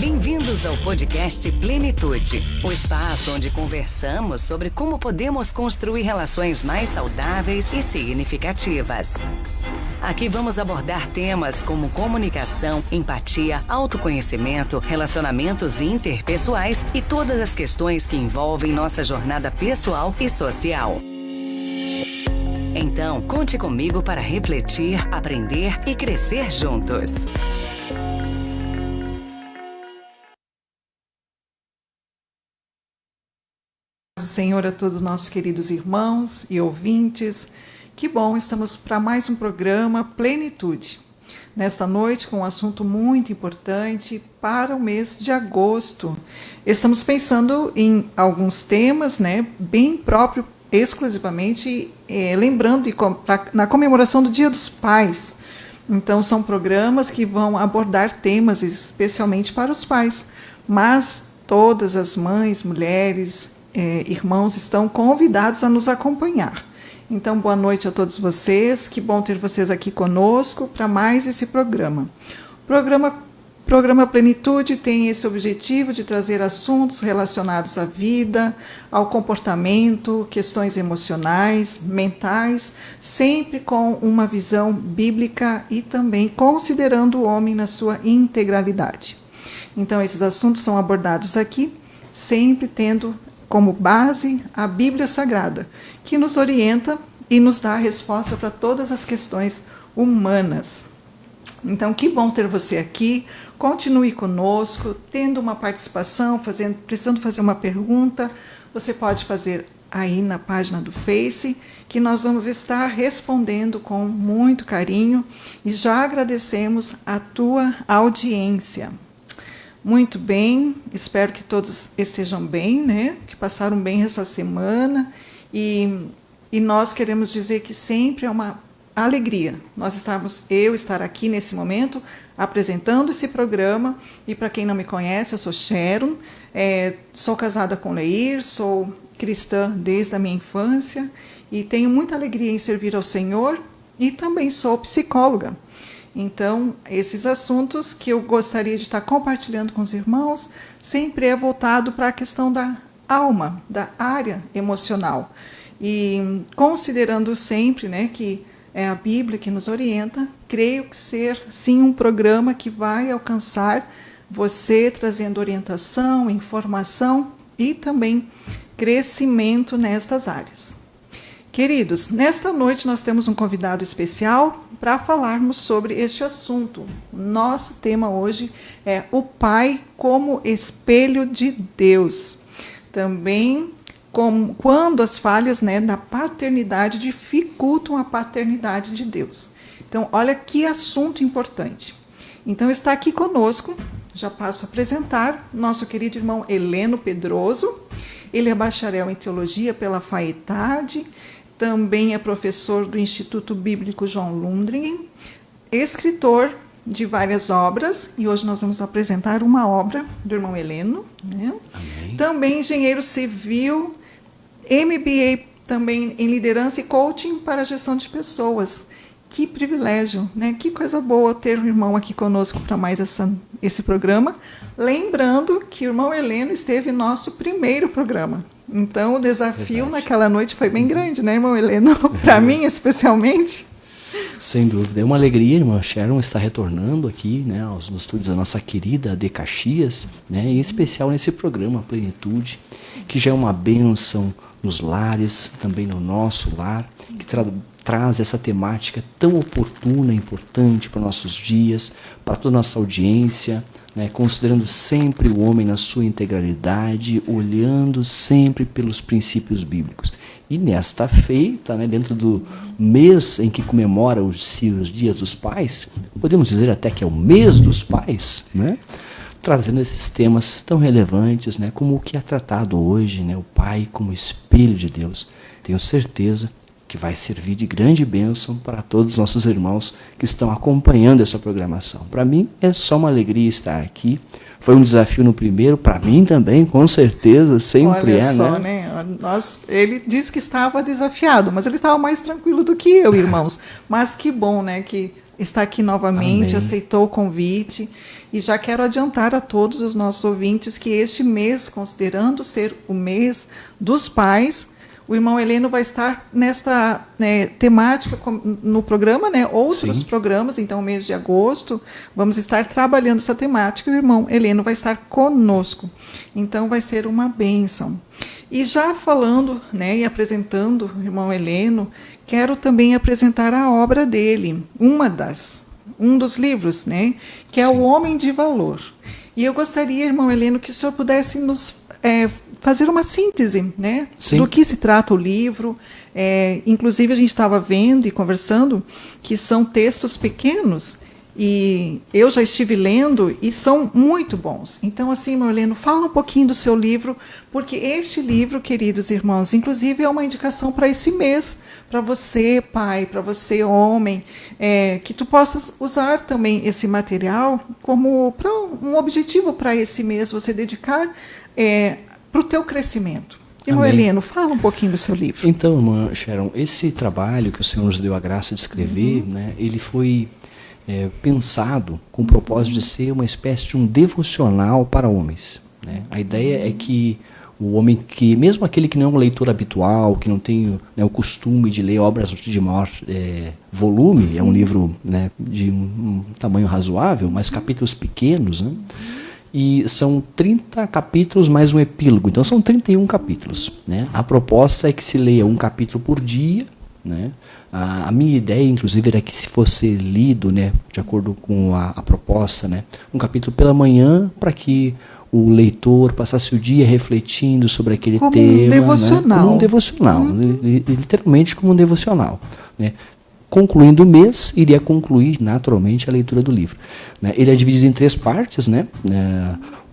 Bem-vindos ao podcast Plenitude, o espaço onde conversamos sobre como podemos construir relações mais saudáveis e significativas. Aqui vamos abordar temas como comunicação, empatia, autoconhecimento, relacionamentos interpessoais e todas as questões que envolvem nossa jornada pessoal e social. Então, conte comigo para refletir, aprender e crescer juntos. Senhor, a todos os nossos queridos irmãos e ouvintes, que bom, estamos para mais um programa Plenitude. Nesta noite, com um assunto muito importante para o mês de agosto. Estamos pensando em alguns temas, bem próprio, exclusivamente, lembrando na comemoração do Dia dos Pais. Então, são programas que vão abordar temas especialmente para os pais, mas todas as mães, mulheres, irmãos estão convidados a nos acompanhar. Então, boa noite a todos vocês, que bom ter vocês aqui conosco para mais esse programa. O programa Plenitude tem esse objetivo de trazer assuntos relacionados à vida, ao comportamento, questões emocionais, mentais, sempre com uma visão bíblica e também considerando o homem na sua integralidade. Então, esses assuntos são abordados aqui, sempre tendo como base a Bíblia Sagrada, que nos orienta e nos dá a resposta para todas as questões humanas. Então, que bom ter você aqui. Continue conosco, tendo uma participação, precisando fazer uma pergunta, você pode fazer aí na página do Face, que nós vamos estar respondendo com muito carinho e já agradecemos a tua audiência. Muito bem, espero que todos estejam bem, que passaram bem essa semana e nós queremos dizer que sempre é uma alegria eu estar aqui nesse momento apresentando esse programa. E para quem não me conhece, eu sou Sharon, sou casada com Leir, sou cristã desde a minha infância e tenho muita alegria em servir ao Senhor e também sou psicóloga. Então, esses assuntos que eu gostaria de estar compartilhando com os irmãos sempre é voltado para a questão da alma, da área emocional. E considerando sempre que é a Bíblia que nos orienta, creio que ser, sim, um programa que vai alcançar você, trazendo orientação, informação e também crescimento nestas áreas. Queridos, nesta noite nós temos um convidado especial para falarmos sobre este assunto. Nosso tema hoje é o Pai como espelho de Deus. Também quando as falhas da paternidade dificultam a paternidade de Deus. Então, olha que assunto importante. Então, está aqui conosco, já passo a apresentar, nosso querido irmão Heleno Pedroso. Ele é bacharel em teologia pela FAETAD, também é professor do Instituto Bíblico João Lundgren, escritor de várias obras, e hoje nós vamos apresentar uma obra do irmão Heleno. Também engenheiro civil, MBA também em liderança e coaching para a gestão de pessoas. Que privilégio, que coisa boa ter um irmão aqui conosco para mais esse programa. Lembrando que o irmão Heleno esteve em nosso primeiro programa. Então, o desafio naquela noite foi bem grande, irmão Heleno? Para mim, especialmente. Sem dúvida. É uma alegria, irmã Sharon, estar retornando aqui aos estúdios da nossa querida AD Caxias, em especial nesse programa Plenitude, que já é uma bênção nos lares, também no nosso lar, que traz essa temática tão oportuna e importante para nossos dias, para toda a nossa audiência, considerando sempre o homem na sua integralidade, olhando sempre pelos princípios bíblicos. E nesta feita, dentro do mês em que comemora os dias dos pais, podemos dizer até que é o mês dos pais, trazendo esses temas tão relevantes, como o que é tratado hoje, o Pai como espelho de Deus. Tenho certeza que vai servir de grande bênção para todos os nossos irmãos que estão acompanhando essa programação. Para mim é só uma alegria estar aqui. Foi um desafio no primeiro, para mim também, com certeza, sempre. Olha só, Ele disse que estava desafiado, mas ele estava mais tranquilo do que eu, irmãos. Mas que bom, né, que está aqui novamente, Amém. aceitou o convite. E já quero adiantar a todos os nossos ouvintes que este mês, considerando ser o mês dos pais, o irmão Heleno vai estar nesta temática no programa, outros Sim. programas. Então, mês de agosto, vamos estar trabalhando essa temática. O irmão Heleno vai estar conosco. Então, vai ser uma bênção. E já falando e apresentando o irmão Heleno, quero também apresentar a obra dele, um dos livros, que é Sim. O Homem de Valor. E eu gostaria, irmão Heleno, que o senhor pudesse nos fazer uma síntese Sim. do que se trata o livro. Inclusive, a gente estava vendo e conversando que são textos pequenos, e eu já estive lendo e são muito bons. Então, assim, irmão Heleno, fala um pouquinho do seu livro, porque este livro, queridos irmãos, inclusive é uma indicação para esse mês, para você, pai, para você, homem, que tu possas usar também esse material como para um objetivo para esse mês, você dedicar para o teu crescimento. Irmão Amém. Heleno, fala um pouquinho do seu livro. Então, irmã Sharon, esse trabalho que o Senhor nos deu a graça de escrever, ele foi pensado com o propósito de ser uma espécie de um devocional para homens. A ideia é que o homem que, mesmo aquele que não é um leitor habitual, que não tem o costume de ler obras de maior volume, Sim. é um livro de um tamanho razoável, mas capítulos pequenos, e são 30 capítulos mais um epílogo, então são 31 capítulos. A proposta é que se leia um capítulo por dia. A minha ideia, inclusive, era que se fosse lido, de acordo com a proposta, um capítulo pela manhã, para que o leitor passasse o dia refletindo sobre aquele Como tema. Um devocional. Como um devocional, literalmente como um devocional. Concluindo o mês, iria concluir naturalmente a leitura do livro. Ele é dividido em 3 partes,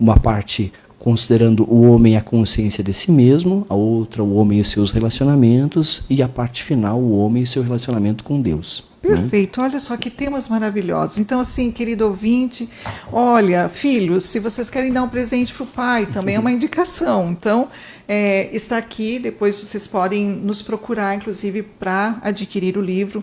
uma parte considerando o homem e a consciência de si mesmo, a outra o homem e os seus relacionamentos, e a parte final o homem e seu relacionamento com Deus. Perfeito, olha só que temas maravilhosos. Então, assim, querido ouvinte, olha, filhos, se vocês querem dar um presente para o pai, também é uma indicação. Então, está aqui, depois vocês podem nos procurar, inclusive, para adquirir o livro.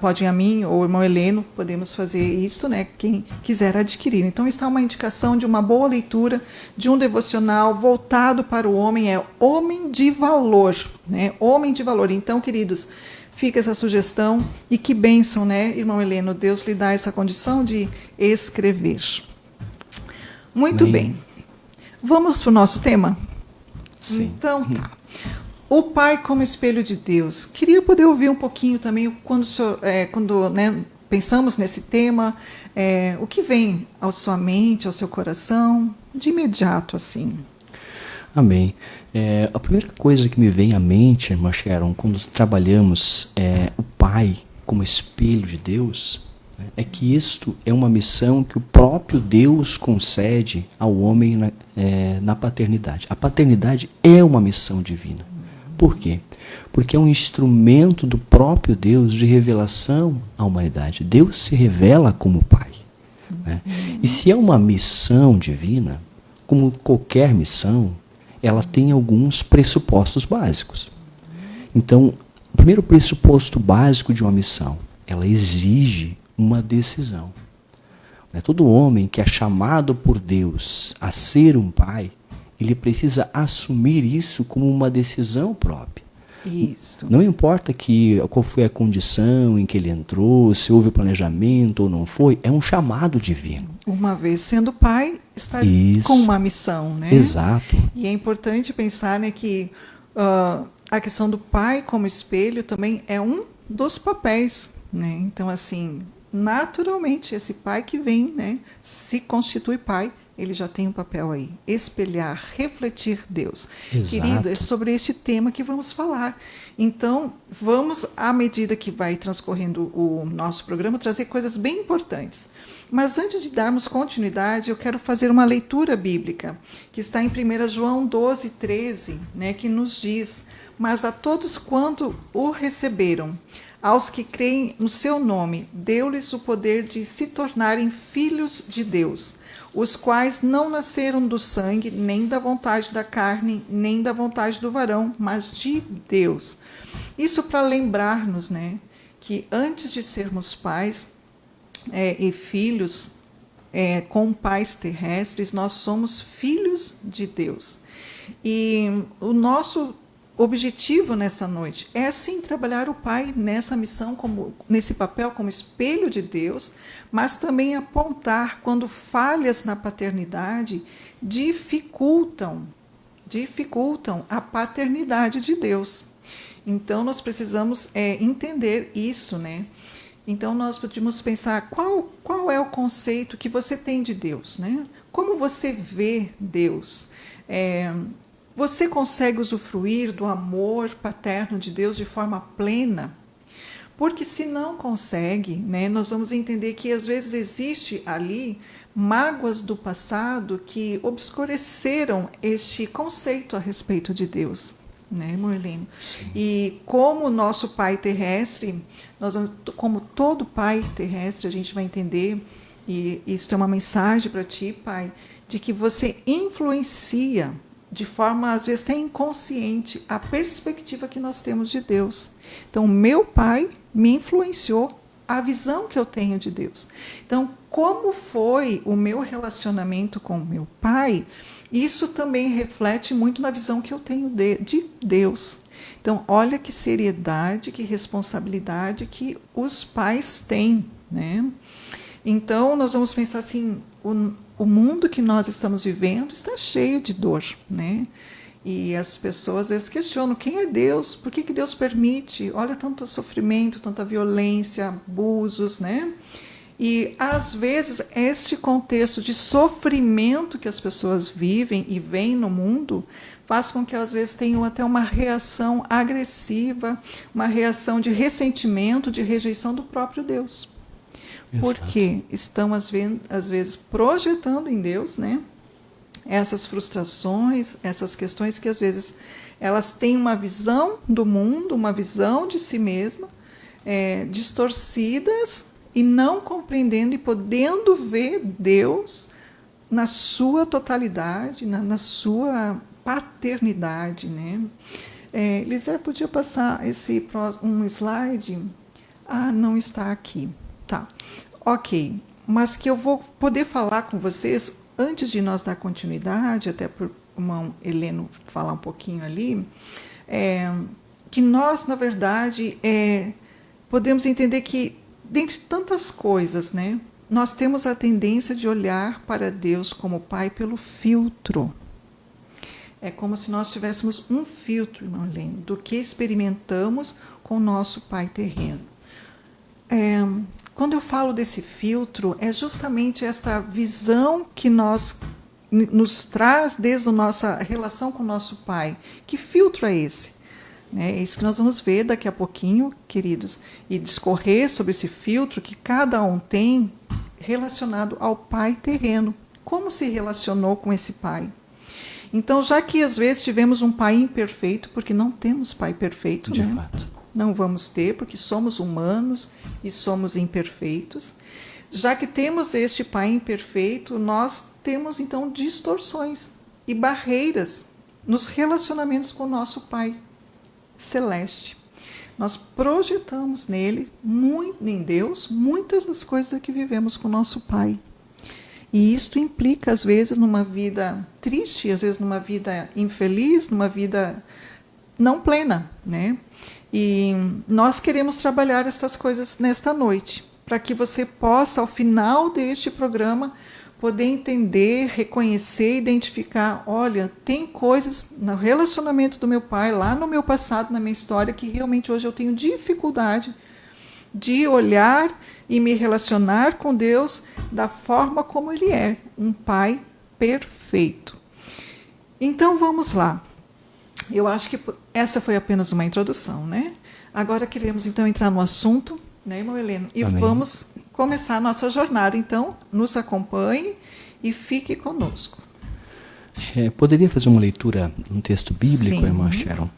Podem a mim ou o irmão Heleno, podemos fazer isso, quem quiser adquirir. Então, está uma indicação de uma boa leitura, de um devocional voltado para o homem, Homem de Valor, Homem de Valor. Então, queridos, fica essa sugestão, e que bênção, irmão Heleno, Deus lhe dá essa condição de escrever. Muito Amém. bem. Vamos para o nosso tema? Sim. Então, tá. O Pai como espelho de Deus. Queria poder ouvir um pouquinho também, quando pensamos nesse tema, o que vem à sua mente, ao seu coração, de imediato, assim. Amém. A primeira coisa que me vem à mente, irmã Sharon, quando trabalhamos o Pai como espelho de Deus, é que isto é uma missão que o próprio Deus concede ao homem na paternidade. A paternidade é uma missão divina. Por quê? Porque é um instrumento do próprio Deus de revelação à humanidade. Deus se revela como Pai. E se é uma missão divina, como qualquer missão, ela tem alguns pressupostos básicos. Então, o primeiro pressuposto básico de uma missão, ela exige uma decisão. Todo homem que é chamado por Deus a ser um pai, ele precisa assumir isso como uma decisão própria. Isso. Não importa qual foi a condição em que ele entrou, se houve planejamento ou não foi, é um chamado divino. Uma vez sendo pai, está com uma missão, Exato. E é importante pensar que a questão do pai como espelho também é um dos papéis, Então, assim, naturalmente, esse pai que vem, se constitui pai, ele já tem um papel aí, espelhar, refletir Deus. Exato. Querido, é sobre este tema que vamos falar. Então, vamos, à medida que vai transcorrendo o nosso programa, trazer coisas bem importantes. Mas antes de darmos continuidade, eu quero fazer uma leitura bíblica, que está em 1 João 12:13, que nos diz: mas a todos quanto o receberam, Aos que creem no seu nome, deu-lhes o poder de se tornarem filhos de Deus, os quais não nasceram do sangue, nem da vontade da carne, nem da vontade do varão, mas de Deus. Isso para lembrar-nos, né, que antes de sermos pais e filhos com pais terrestres, nós somos filhos de Deus. E o nosso objetivo nessa noite é sim trabalhar o pai nessa missão, nesse papel como espelho de Deus, mas também apontar quando falhas na paternidade dificultam a paternidade de Deus. Então nós precisamos entender isso, né? Então nós podemos pensar qual é o conceito que você tem de Deus, né? Como você vê Deus? Você consegue usufruir do amor paterno de Deus de forma plena? Porque se não consegue, né, nós vamos entender que às vezes existe ali mágoas do passado que obscureceram este conceito a respeito de Deus, né, irmão Heleno? E como nosso pai terrestre, como todo pai terrestre, a gente vai entender, e isso é uma mensagem para ti, pai, de que você influencia de forma, às vezes, até inconsciente, a perspectiva que nós temos de Deus. Então, meu pai me influenciou a visão que eu tenho de Deus. Então, como foi o meu relacionamento com meu pai, isso também reflete muito na visão que eu tenho de Deus. Então, olha que seriedade, que responsabilidade que os pais têm, né? Então, nós vamos pensar assim, o mundo que nós estamos vivendo está cheio de dor, né? E as pessoas às vezes questionam quem é Deus, por que Deus permite? Olha tanto sofrimento, tanta violência, abusos, né? E às vezes este contexto de sofrimento que as pessoas vivem e veem no mundo faz com que elas às vezes tenham até uma reação agressiva, uma reação de ressentimento, de rejeição do próprio Deus. Porque estão, às vezes, projetando em Deus, né, essas frustrações, essas questões que, às vezes, elas têm uma visão do mundo, uma visão de si mesma, distorcidas e não compreendendo e podendo ver Deus na sua totalidade, na sua paternidade, né? Elisé, podia passar um slide? Ah, não está aqui. Tá, ok, mas que eu vou poder falar com vocês, antes de nós dar continuidade, até para o irmão Heleno falar um pouquinho ali, que nós, na verdade, podemos entender que, dentre tantas coisas, né, nós temos a tendência de olhar para Deus como Pai pelo filtro. É como se nós tivéssemos um filtro, irmão Heleno, do que experimentamos com o nosso Pai terreno. Quando eu falo desse filtro, é justamente esta visão que nos traz desde a nossa relação com o nosso Pai. Que filtro é esse? É isso que nós vamos ver daqui a pouquinho, queridos, e discorrer sobre esse filtro que cada um tem relacionado ao Pai terreno. Como se relacionou com esse Pai? Então, já que às vezes tivemos um Pai imperfeito, porque não temos Pai perfeito, de né? fato. Não vamos ter, porque somos humanos e somos imperfeitos. Já que temos este Pai imperfeito, nós temos, então, distorções e barreiras nos relacionamentos com o nosso Pai celeste. Nós projetamos nele, em Deus, muitas das coisas que vivemos com o nosso Pai. E isto implica, às vezes, numa vida triste, às vezes numa vida infeliz, numa vida não plena, né? E nós queremos trabalhar estas coisas nesta noite, para que você possa, ao final deste programa, poder entender, reconhecer, identificar, olha, tem coisas no relacionamento do meu pai, lá no meu passado, na minha história, que realmente hoje eu tenho dificuldade de olhar e me relacionar com Deus da forma como Ele é, um Pai perfeito. Então, vamos lá. Eu acho que essa foi apenas uma introdução, né? Agora queremos, então, entrar no assunto, né, irmão Heleno? E Amém. Vamos começar a nossa jornada. Então, nos acompanhe e fique conosco. Poderia fazer uma leitura, um texto bíblico, Sim. irmã Sharon?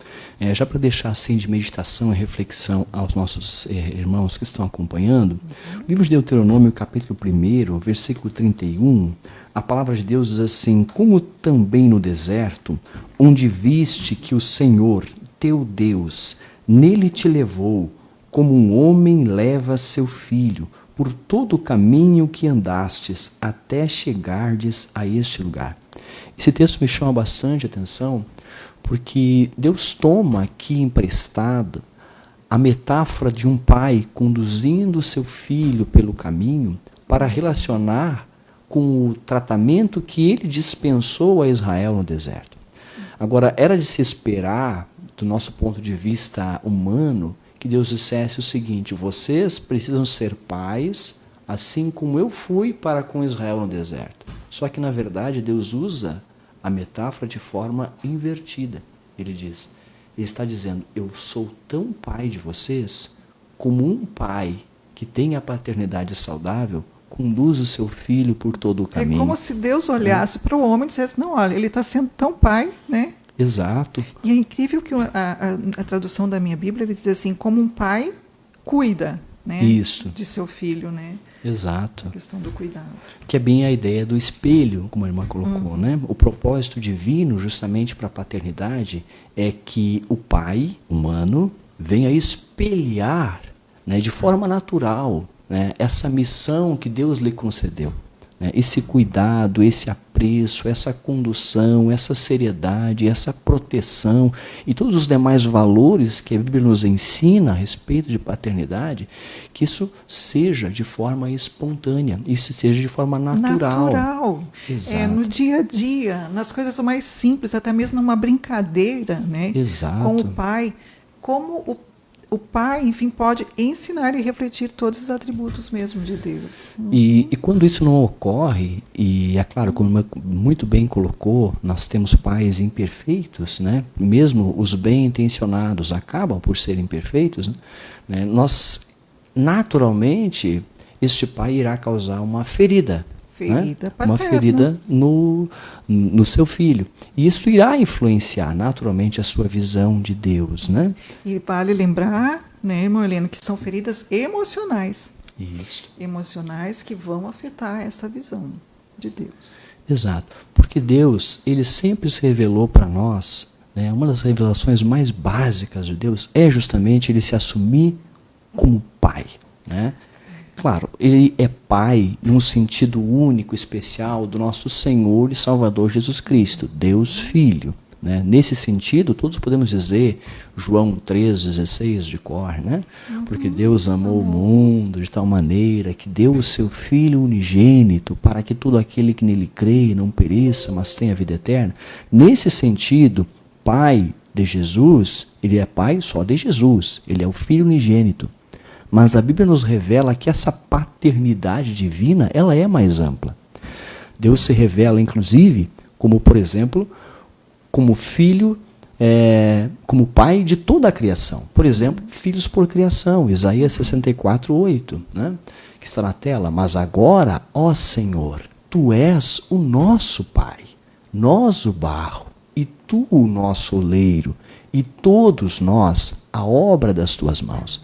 Já para deixar assim de meditação e reflexão aos nossos irmãos que estão acompanhando. O livro de Deuteronômio, capítulo 1, versículo 31, a palavra de Deus diz assim: como também no deserto, onde viste que o Senhor, teu Deus, nele te levou, como um homem leva seu filho, por todo o caminho que andastes, até chegardes a este lugar. Esse texto me chama bastante atenção, porque Deus toma aqui emprestado a metáfora de um pai conduzindo seu filho pelo caminho para relacionar com o tratamento que ele dispensou a Israel no deserto. Agora, era de se esperar, do nosso ponto de vista humano, que Deus dissesse o seguinte: vocês precisam ser pais, assim como eu fui para com Israel no deserto. Só que, na verdade, Deus usa a metáfora de forma invertida. Ele está dizendo: eu sou tão pai de vocês como um pai que tem a paternidade saudável conduz o seu filho por todo o caminho. É como se Deus olhasse para o homem e dissesse: não, olha, ele está sendo tão pai, né? Exato. E é incrível que a tradução da minha Bíblia, ele diz assim: como um pai cuida, né, Isso. de seu filho, né? Exato. A questão do cuidado. Que é bem a ideia do espelho, como a irmã colocou, né? O propósito divino, justamente para a paternidade, é que o pai humano venha espelhar, né, de forma natural, né, essa missão que Deus lhe concedeu. Né? Esse cuidado, esse apreço, essa condução, essa seriedade, essa proteção e todos os demais valores que a Bíblia nos ensina a respeito de paternidade, que isso seja de forma espontânea, isso seja de forma natural. Natural. Exato. No dia a dia, nas coisas mais simples, até mesmo numa brincadeira, né? Exato. Com o pai. Como o pai, enfim, pode ensinar e refletir todos os atributos mesmo de Deus. E quando isso não ocorre, e é claro, como muito bem colocou, nós temos pais imperfeitos, né? Mesmo os bem intencionados acabam por ser imperfeitos, né? Nós, naturalmente, este pai irá causar uma ferida. Ferida paterna. Uma ferida no seu filho. E isso irá influenciar naturalmente a sua visão de Deus, né? E vale lembrar, né, irmã Helena, que são feridas emocionais. Isso. Emocionais que vão afetar essa visão de Deus. Exato. Porque Deus, ele sempre se revelou para nós, né? Uma das revelações mais básicas de Deus é justamente ele se assumir como pai, né? Claro, ele é pai num sentido único, especial, do nosso Senhor e Salvador Jesus Cristo, Deus Filho. Né? Nesse sentido, todos podemos dizer João 3,16 de cor, né? Porque Deus amou o mundo de tal maneira que deu o seu Filho unigênito para que todo aquele que nele crê não pereça, mas tenha vida eterna. Nesse sentido, pai de Jesus, ele é pai só de Jesus, ele é o Filho unigênito. Mas a Bíblia nos revela que essa paternidade divina, ela é mais ampla. Deus se revela, inclusive, como, por exemplo, como filho, como pai de toda a criação. Por exemplo, filhos por criação, Isaías 64:8, né? Que está na tela. Mas agora, ó Senhor, tu és o nosso pai, nós o barro, e tu o nosso oleiro, e todos nós a obra das tuas mãos.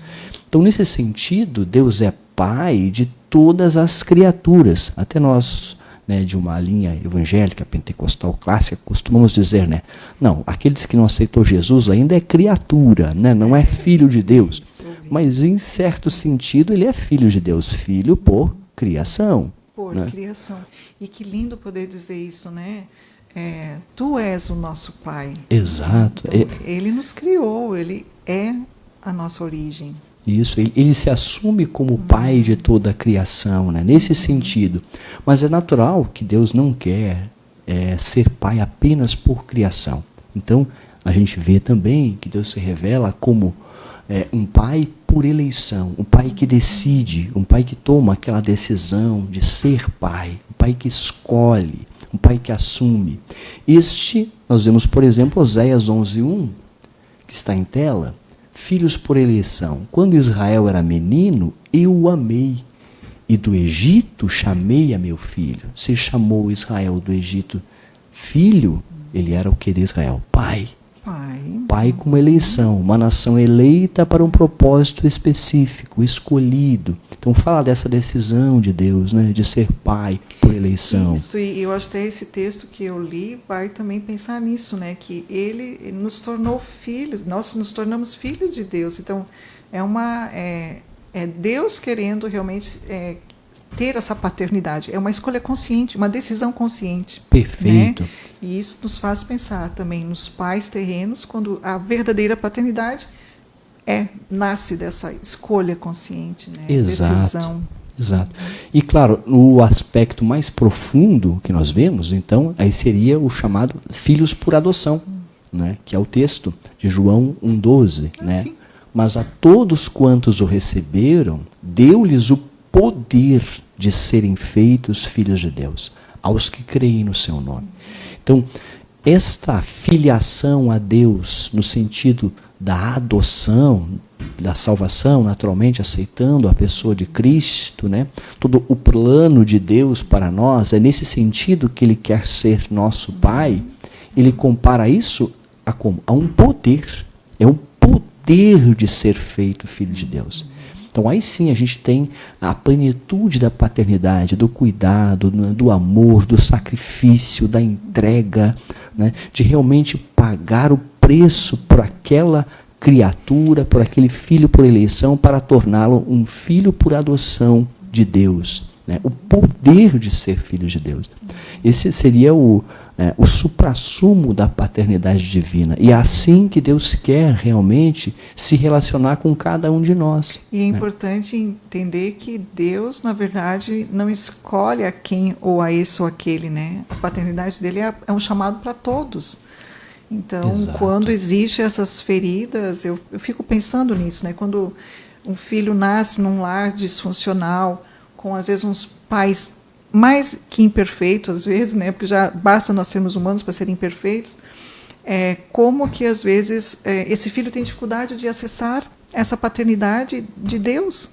Então, nesse sentido, Deus é pai de todas as criaturas. Até nós, né, de uma linha evangélica, pentecostal, clássica, costumamos dizer, né, não, aqueles que não aceitou Jesus ainda é criatura, né, não é filho de Deus. Mas, em certo sentido, ele é filho de Deus, filho por criação. Por né? criação. E que lindo poder dizer isso, né? Tu és o nosso pai. Exato. Então, ele nos criou, ele é a nossa origem. Isso, ele se assume como pai de toda a criação, né? Nesse sentido. Mas é natural que Deus não quer ser pai apenas por criação. Então, a gente vê também que Deus se revela como um pai por eleição, um pai que decide, um pai que toma aquela decisão de ser pai, um pai que escolhe, um pai que assume. Nós vemos, por exemplo, Oséias 11:1, que está em tela. Filhos por eleição. Quando Israel era menino, eu o amei. E do Egito chamei a meu filho. Se chamou Israel do Egito Filho, ele era o que de Israel? Pai. Pai. Pai como eleição, uma nação eleita para um propósito específico, escolhido. Então fala dessa decisão de Deus, né, de ser pai por eleição. Isso, e eu acho que até esse texto que eu li vai também pensar nisso, né, que ele nos tornou filhos, nós nos tornamos filhos de Deus. Então é Deus querendo realmente ter essa paternidade. É uma escolha consciente, uma decisão consciente. Perfeito. Né? E isso nos faz pensar também nos pais terrenos, quando a verdadeira paternidade nasce dessa escolha consciente, né? Exato. Decisão. Exato. E claro, o aspecto mais profundo que nós vemos, então, aí seria o chamado filhos por adoção, né? Que é o texto de João 1,12, né? Sim. Mas a todos quantos o receberam, deu-lhes o poder de serem feitos filhos de Deus, aos que creem no seu nome. Então, esta filiação a Deus, no sentido da adoção, da salvação, naturalmente aceitando a pessoa de Cristo, né? Todo o plano de Deus para nós, é nesse sentido que Ele quer ser nosso Pai. Ele compara isso a como? A um poder. É um poder de ser feito filho de Deus. Então aí sim a gente tem a plenitude da paternidade, do cuidado, do amor, do sacrifício, da entrega, né? De realmente pagar o preço por aquela criatura, por aquele filho por eleição, para torná-lo um filho por adoção de Deus. Né? O poder de ser filho de Deus. Esse seria o suprassumo da paternidade divina. E é assim que Deus quer realmente se relacionar com cada um de nós. E é importante entender que Deus, na verdade, não escolhe a quem ou a esse ou aquele, né? A paternidade dele é um chamado para todos. Então, Exato. Quando existem essas feridas, eu fico pensando nisso, né? Quando um filho nasce num lar disfuncional, com às vezes uns pais mais que imperfeitos, às vezes, né? Porque já basta nós sermos humanos para serem imperfeitos. Como que às vezes esse filho tem dificuldade de acessar essa paternidade de Deus,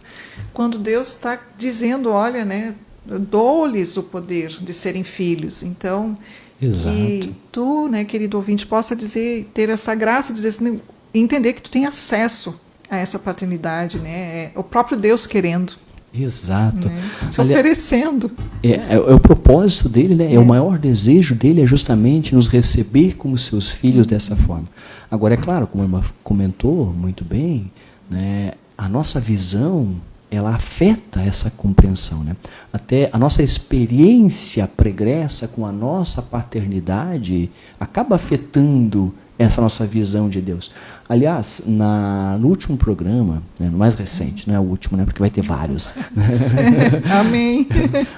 quando Deus está dizendo, olha, né? Dou-lhes o poder de serem filhos. Então, Exato. que tu, né, querido ouvinte, possa ter essa graça de dizer assim, entender que tu tem acesso a essa paternidade, né? O próprio Deus querendo. Exato. Né? Se oferecendo. É o propósito dele, né? O maior desejo dele é justamente nos receber como seus filhos dessa forma. Agora, é claro, como a irmã comentou muito bem, né, a nossa visão, ela afeta essa compreensão, né? Até a nossa experiência pregressa com a nossa paternidade acaba afetando essa nossa visão de Deus. Aliás, no último programa, né, no mais recente, não é o último, né, porque vai ter vários. Amém.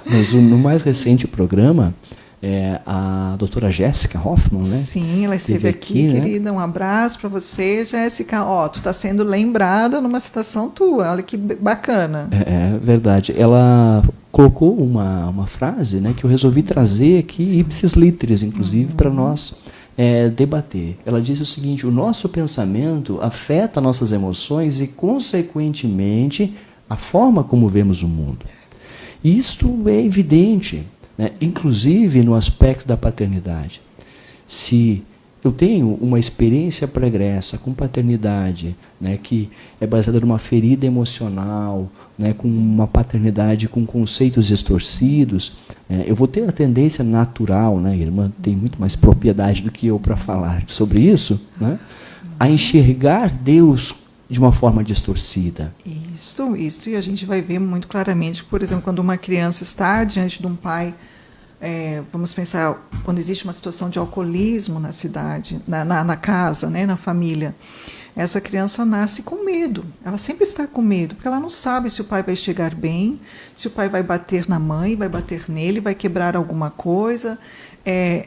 Mas no mais recente programa, a doutora Jéssica Hoffman, né? Sim, ela esteve aqui, né? querida. Um abraço para você, Jéssica. Tu está sendo lembrada numa citação tua. Olha que bacana. É verdade. Ela colocou uma frase, né, que eu resolvi trazer aqui, ipsis literis, inclusive, para nós debater. Ela diz o seguinte: o nosso pensamento afeta nossas emoções e, consequentemente, a forma como vemos o mundo. Isto é evidente, né? Inclusive no aspecto da paternidade. Se eu tenho uma experiência pregressa com paternidade, né, que é baseada numa ferida emocional, né, com uma paternidade com conceitos distorcidos, eu vou ter a tendência natural, né, a irmã tem muito mais propriedade do que eu para falar sobre isso, né, a enxergar Deus de uma forma distorcida. Isso, e a gente vai ver muito claramente, por exemplo, quando uma criança está diante de um pai, vamos pensar, quando existe uma situação de alcoolismo na cidade, na casa, né, na família, essa criança nasce com medo, ela sempre está com medo, porque ela não sabe se o pai vai chegar bem, se o pai vai bater na mãe, vai bater nele, vai quebrar alguma coisa.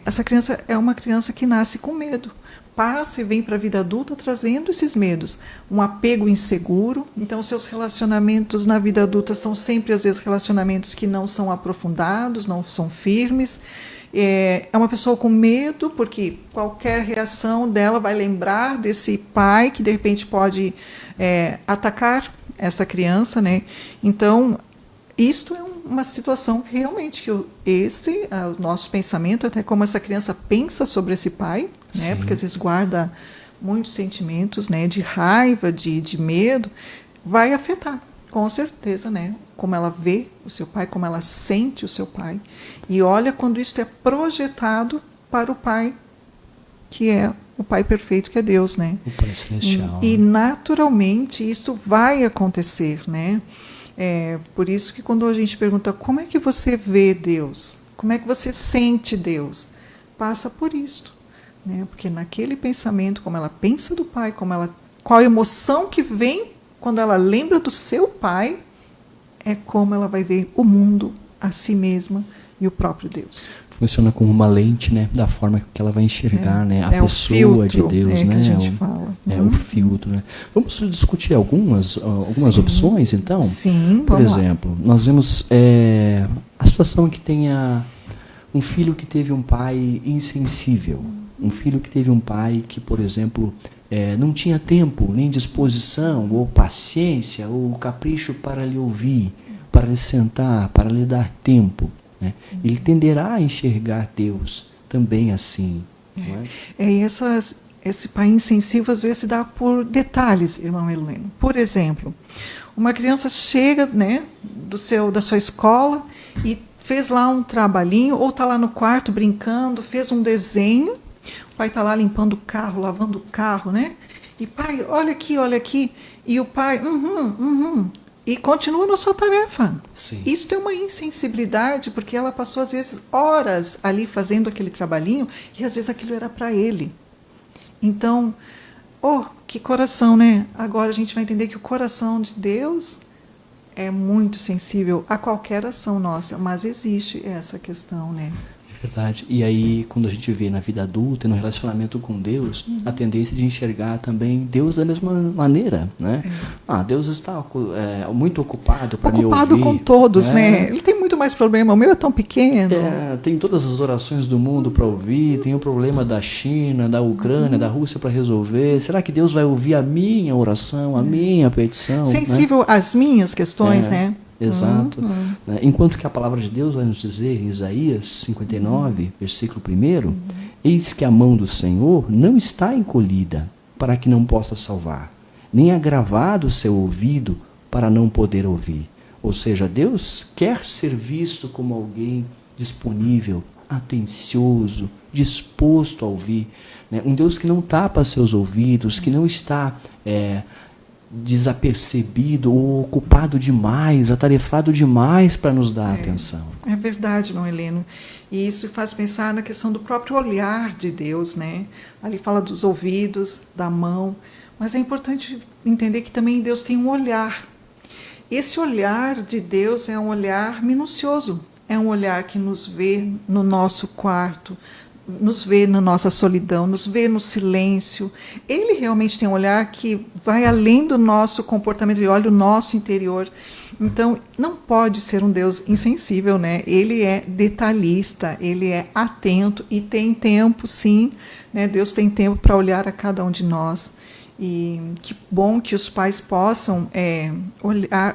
Essa criança é uma criança que nasce com medo, passa e vem para a vida adulta trazendo esses medos, um apego inseguro. Então, seus relacionamentos na vida adulta são sempre, às vezes, relacionamentos que não são aprofundados, não são firmes. É uma pessoa com medo, porque qualquer reação dela vai lembrar desse pai que, de repente, pode atacar essa criança, né? Então, isto uma situação que realmente que o nosso pensamento, até como essa criança pensa sobre esse pai, né? Porque às vezes guarda muitos sentimentos, né? De raiva, de medo, vai afetar, com certeza, né? Como ela vê o seu pai, como ela sente o seu pai. E olha quando isso é projetado para o pai, que é o Pai perfeito, que é Deus, né? O Pai celestial. E naturalmente isso vai acontecer, né? Por isso que quando a gente pergunta como é que você vê Deus, como é que você sente Deus, passa por isto, né? Porque naquele pensamento, como ela pensa do Pai, qual a emoção que vem quando ela lembra do seu Pai, é como ela vai ver o mundo, a si mesma e o próprio Deus. Funciona como uma lente, né, da forma que ela vai enxergar, né, a pessoa filtro, de Deus, né? Que a gente fala. O filtro, né? Vamos discutir algumas opções, então? Sim, por vamos exemplo, nós vemos a situação que tenha um filho que teve um pai insensível, um filho que teve um pai que, por exemplo, não tinha tempo, nem disposição, ou paciência, ou capricho para lhe ouvir, para lhe sentar, para lhe dar tempo. Ele tenderá a enxergar Deus também assim. Não é? E esse pai insensível às vezes se dá por detalhes, irmão Heleno. Por exemplo, uma criança chega, né, da sua escola e fez lá um trabalhinho, ou está lá no quarto brincando, fez um desenho, o pai está lá limpando o carro, lavando o carro, né? E pai, olha aqui, e o pai, e continua na sua tarefa. Sim. Isso é uma insensibilidade, porque ela passou, às vezes, horas ali fazendo aquele trabalhinho, e às vezes aquilo era para ele. Então, que coração, né? Agora a gente vai entender que o coração de Deus é muito sensível a qualquer ação nossa, mas existe essa questão, né? Verdade. E aí, quando a gente vê na vida adulta e no relacionamento com Deus, a tendência de enxergar também Deus da mesma maneira, né? Deus está muito ocupado para me ouvir. Ocupado com todos, né? Ele tem muito mais problema. O meu é tão pequeno. Tem todas as orações do mundo para ouvir, tem o problema da China, da Ucrânia, da Rússia para resolver. Será que Deus vai ouvir a minha oração, a minha petição? Sensível, né, às minhas questões, né? Exato. Enquanto que a palavra de Deus vai nos dizer, em Isaías 59, versículo 1, eis que a mão do Senhor não está encolhida para que não possa salvar, nem agravado o seu ouvido para não poder ouvir. Ou seja, Deus quer ser visto como alguém disponível, atencioso, disposto a ouvir. Né? Um Deus que não tapa seus ouvidos, que não está desapercebido ou ocupado demais, atarefado demais para nos dar atenção. É verdade, irmão Heleno. E isso faz pensar na questão do próprio olhar de Deus, né? Ali fala dos ouvidos, da mão, mas é importante entender que também Deus tem um olhar. Esse olhar de Deus é um olhar minucioso, é um olhar que nos vê no nosso quarto, nos vê na nossa solidão, nos vê no silêncio. Ele realmente tem um olhar que vai além do nosso comportamento, ele olha o nosso interior. Então, não pode ser um Deus insensível, né? Ele é detalhista, ele é atento e tem tempo, sim, né? Deus tem tempo para olhar a cada um de nós. E que bom que os pais possam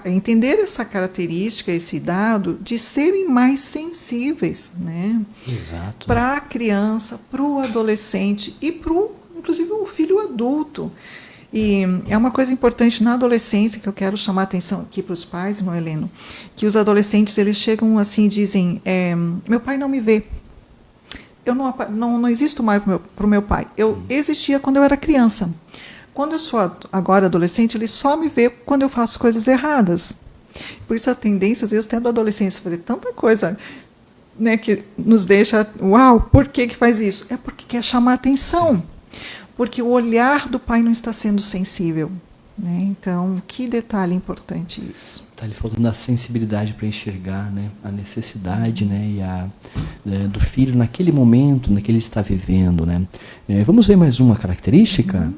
entender essa característica, esse dado, de serem mais sensíveis, né? Exato. Para a criança, para o adolescente e para inclusive o filho adulto. E é uma coisa importante na adolescência que eu quero chamar a atenção aqui para os pais, irmão Heleno, que os adolescentes eles chegam assim e dizem, meu pai não me vê. Eu não existo mais para o meu pai. Eu existia quando eu era criança. Quando eu sou agora adolescente, ele só me vê quando eu faço coisas erradas. Por isso a tendência, às vezes, até da adolescência, fazer tanta coisa, né, que nos deixa, uau, por que faz isso? É porque quer chamar atenção. Sim. Porque o olhar do pai não está sendo sensível. Né? Então, que detalhe importante isso. Está lhe faltando a sensibilidade para enxergar, né, a necessidade, né, do filho naquele momento, naquele ele está vivendo. Né? Vamos ver mais uma característica?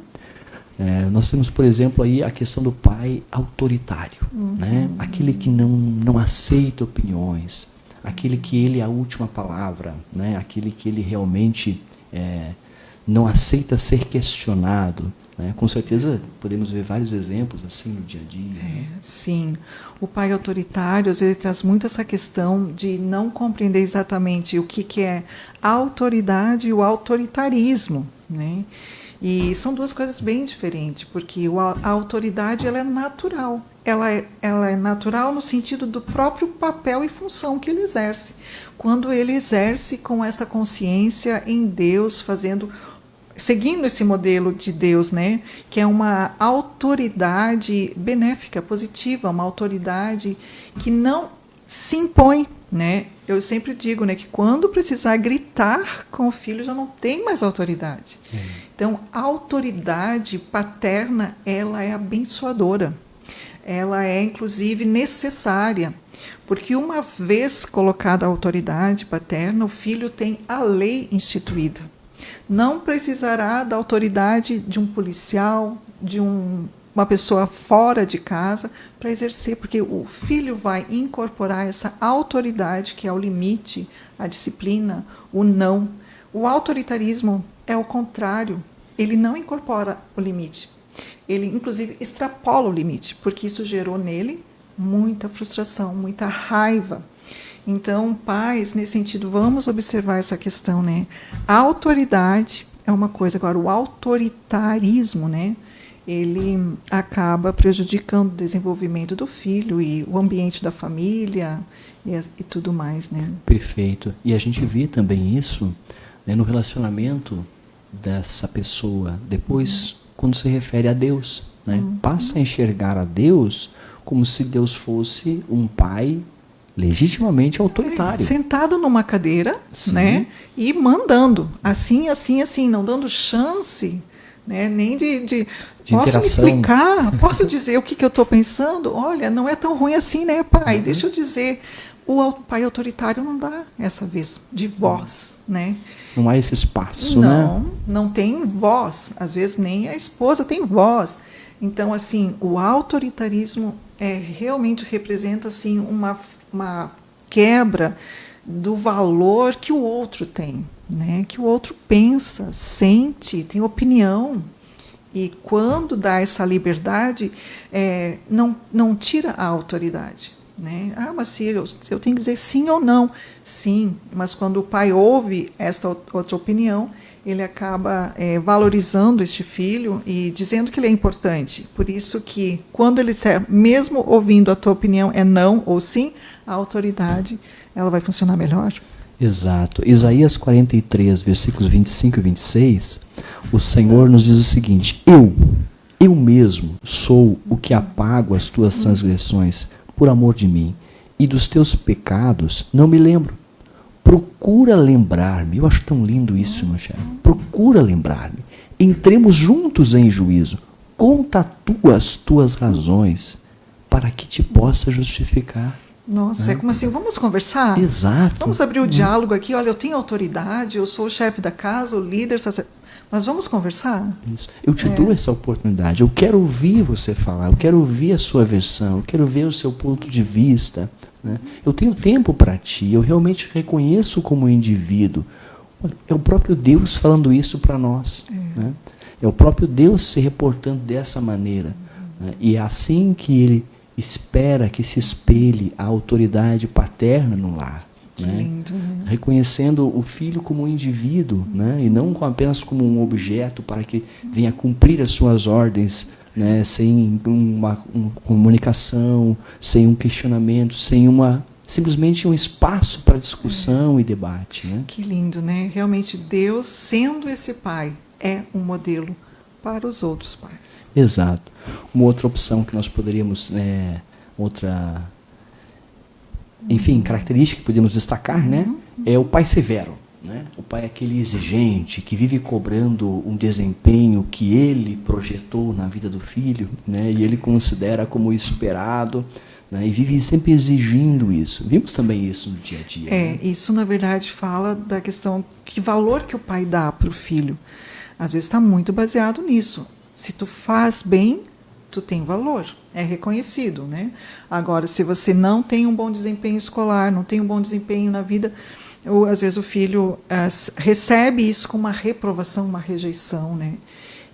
Nós temos, por exemplo, aí a questão do pai autoritário, né? Aquele que não aceita opiniões, aquele que ele é a última palavra, né? Aquele que ele realmente não aceita ser questionado. né? Com certeza podemos ver vários exemplos assim no dia a dia. Né? Sim, o pai autoritário às vezes traz muito essa questão de não compreender exatamente o que é a autoridade e o autoritarismo, né? E são duas coisas bem diferentes, porque a autoridade ela é natural. Ela é natural no sentido do próprio papel e função que ele exerce. Quando ele exerce com essa consciência em Deus, seguindo esse modelo de Deus, né, que é uma autoridade benéfica, positiva, uma autoridade que não se impõe, né? Eu sempre digo, né, que quando precisar gritar com o filho já não tem mais autoridade. Então, a autoridade paterna, ela é abençoadora. Ela é, inclusive, necessária, porque uma vez colocada a autoridade paterna, o filho tem a lei instituída. Não precisará da autoridade de um policial, de uma pessoa fora de casa para exercer, porque o filho vai incorporar essa autoridade, que é o limite, a disciplina, o não. O autoritarismo é o contrário, ele não incorpora o limite. Ele, inclusive, extrapola o limite, porque isso gerou nele muita frustração, muita raiva. Então, pais, nesse sentido, vamos observar essa questão, né? A autoridade é uma coisa, agora o autoritarismo, né? Ele acaba prejudicando o desenvolvimento do filho e o ambiente da família e tudo mais, né? Perfeito. E a gente vê também isso, né, no relacionamento dessa pessoa depois, quando se refere a Deus, né? Passa a enxergar a Deus como se Deus fosse um pai legitimamente autoritário. Sentado numa cadeira, né, e mandando, assim, assim, assim, não dando chance, né, nem de posso interação. me explicar? Posso dizer o que eu estou pensando? Olha, não é tão ruim assim, né, pai? Deixa eu dizer. O pai autoritário não dá essa vez de voz, né? Não há esse espaço, não, né? Não tem voz. Às vezes nem a esposa tem voz. Então, assim, o autoritarismo realmente representa assim uma quebra do valor que o outro tem, né? Que o outro pensa, sente, tem opinião. E quando dá essa liberdade, não tira a autoridade, né? Ah, mas se eu tenho que dizer sim ou não. Sim, mas quando o pai ouve esta outra opinião, ele acaba valorizando este filho e dizendo que ele é importante. Por isso que, quando ele disser, mesmo ouvindo a tua opinião, é não ou sim, a autoridade ela vai funcionar melhor. Exato. Isaías 43, versículos 25 e 26, o Senhor nos diz o seguinte: eu mesmo sou o que apago as tuas transgressões por amor de mim, e dos teus pecados não me lembro. Procura lembrar-me. Eu acho tão lindo isso, meu chefe. Procura lembrar-me. Entremos juntos em juízo. Conta as tuas razões, para que te possa justificar. Nossa, é como assim, vamos conversar? Exato. Vamos abrir o diálogo aqui. Olha, eu tenho autoridade, eu sou o chefe da casa, o líder, mas vamos conversar? Isso. Eu te dou essa oportunidade. Eu quero ouvir você falar, eu quero ouvir a sua versão, eu quero ver o seu ponto de vista. Né? Eu tenho tempo para ti, eu realmente reconheço como indivíduo. É o próprio Deus falando isso para nós. Né? É o próprio Deus se reportando dessa maneira. Né? E é assim que ele espera que se espelhe a autoridade paterna no lar. Né? Lindo, né? Reconhecendo o filho como um indivíduo, né? E não apenas como um objeto para que venha cumprir as suas ordens, né? Sem uma comunicação, sem um questionamento, sem simplesmente um espaço para discussão e debate. Né? Que lindo, né? Realmente Deus, sendo esse pai, é um modelo para os outros pais. Exato. Uma outra opção que nós poderíamos, característica que podemos destacar, né, é o pai severo. Né? O pai é aquele exigente, que vive cobrando um desempenho que ele projetou na vida do filho, né, e ele considera como esperado, né, e vive sempre exigindo isso. Vimos também isso no dia a dia. Né? Isso na verdade fala da questão que valor que o pai dá para o filho. Às vezes está muito baseado nisso. Se tu faz bem, tu tem valor, é reconhecido, né? Agora, se você não tem um bom desempenho escolar, não tem um bom desempenho na vida, ou às vezes o filho recebe isso como uma reprovação, uma rejeição, né?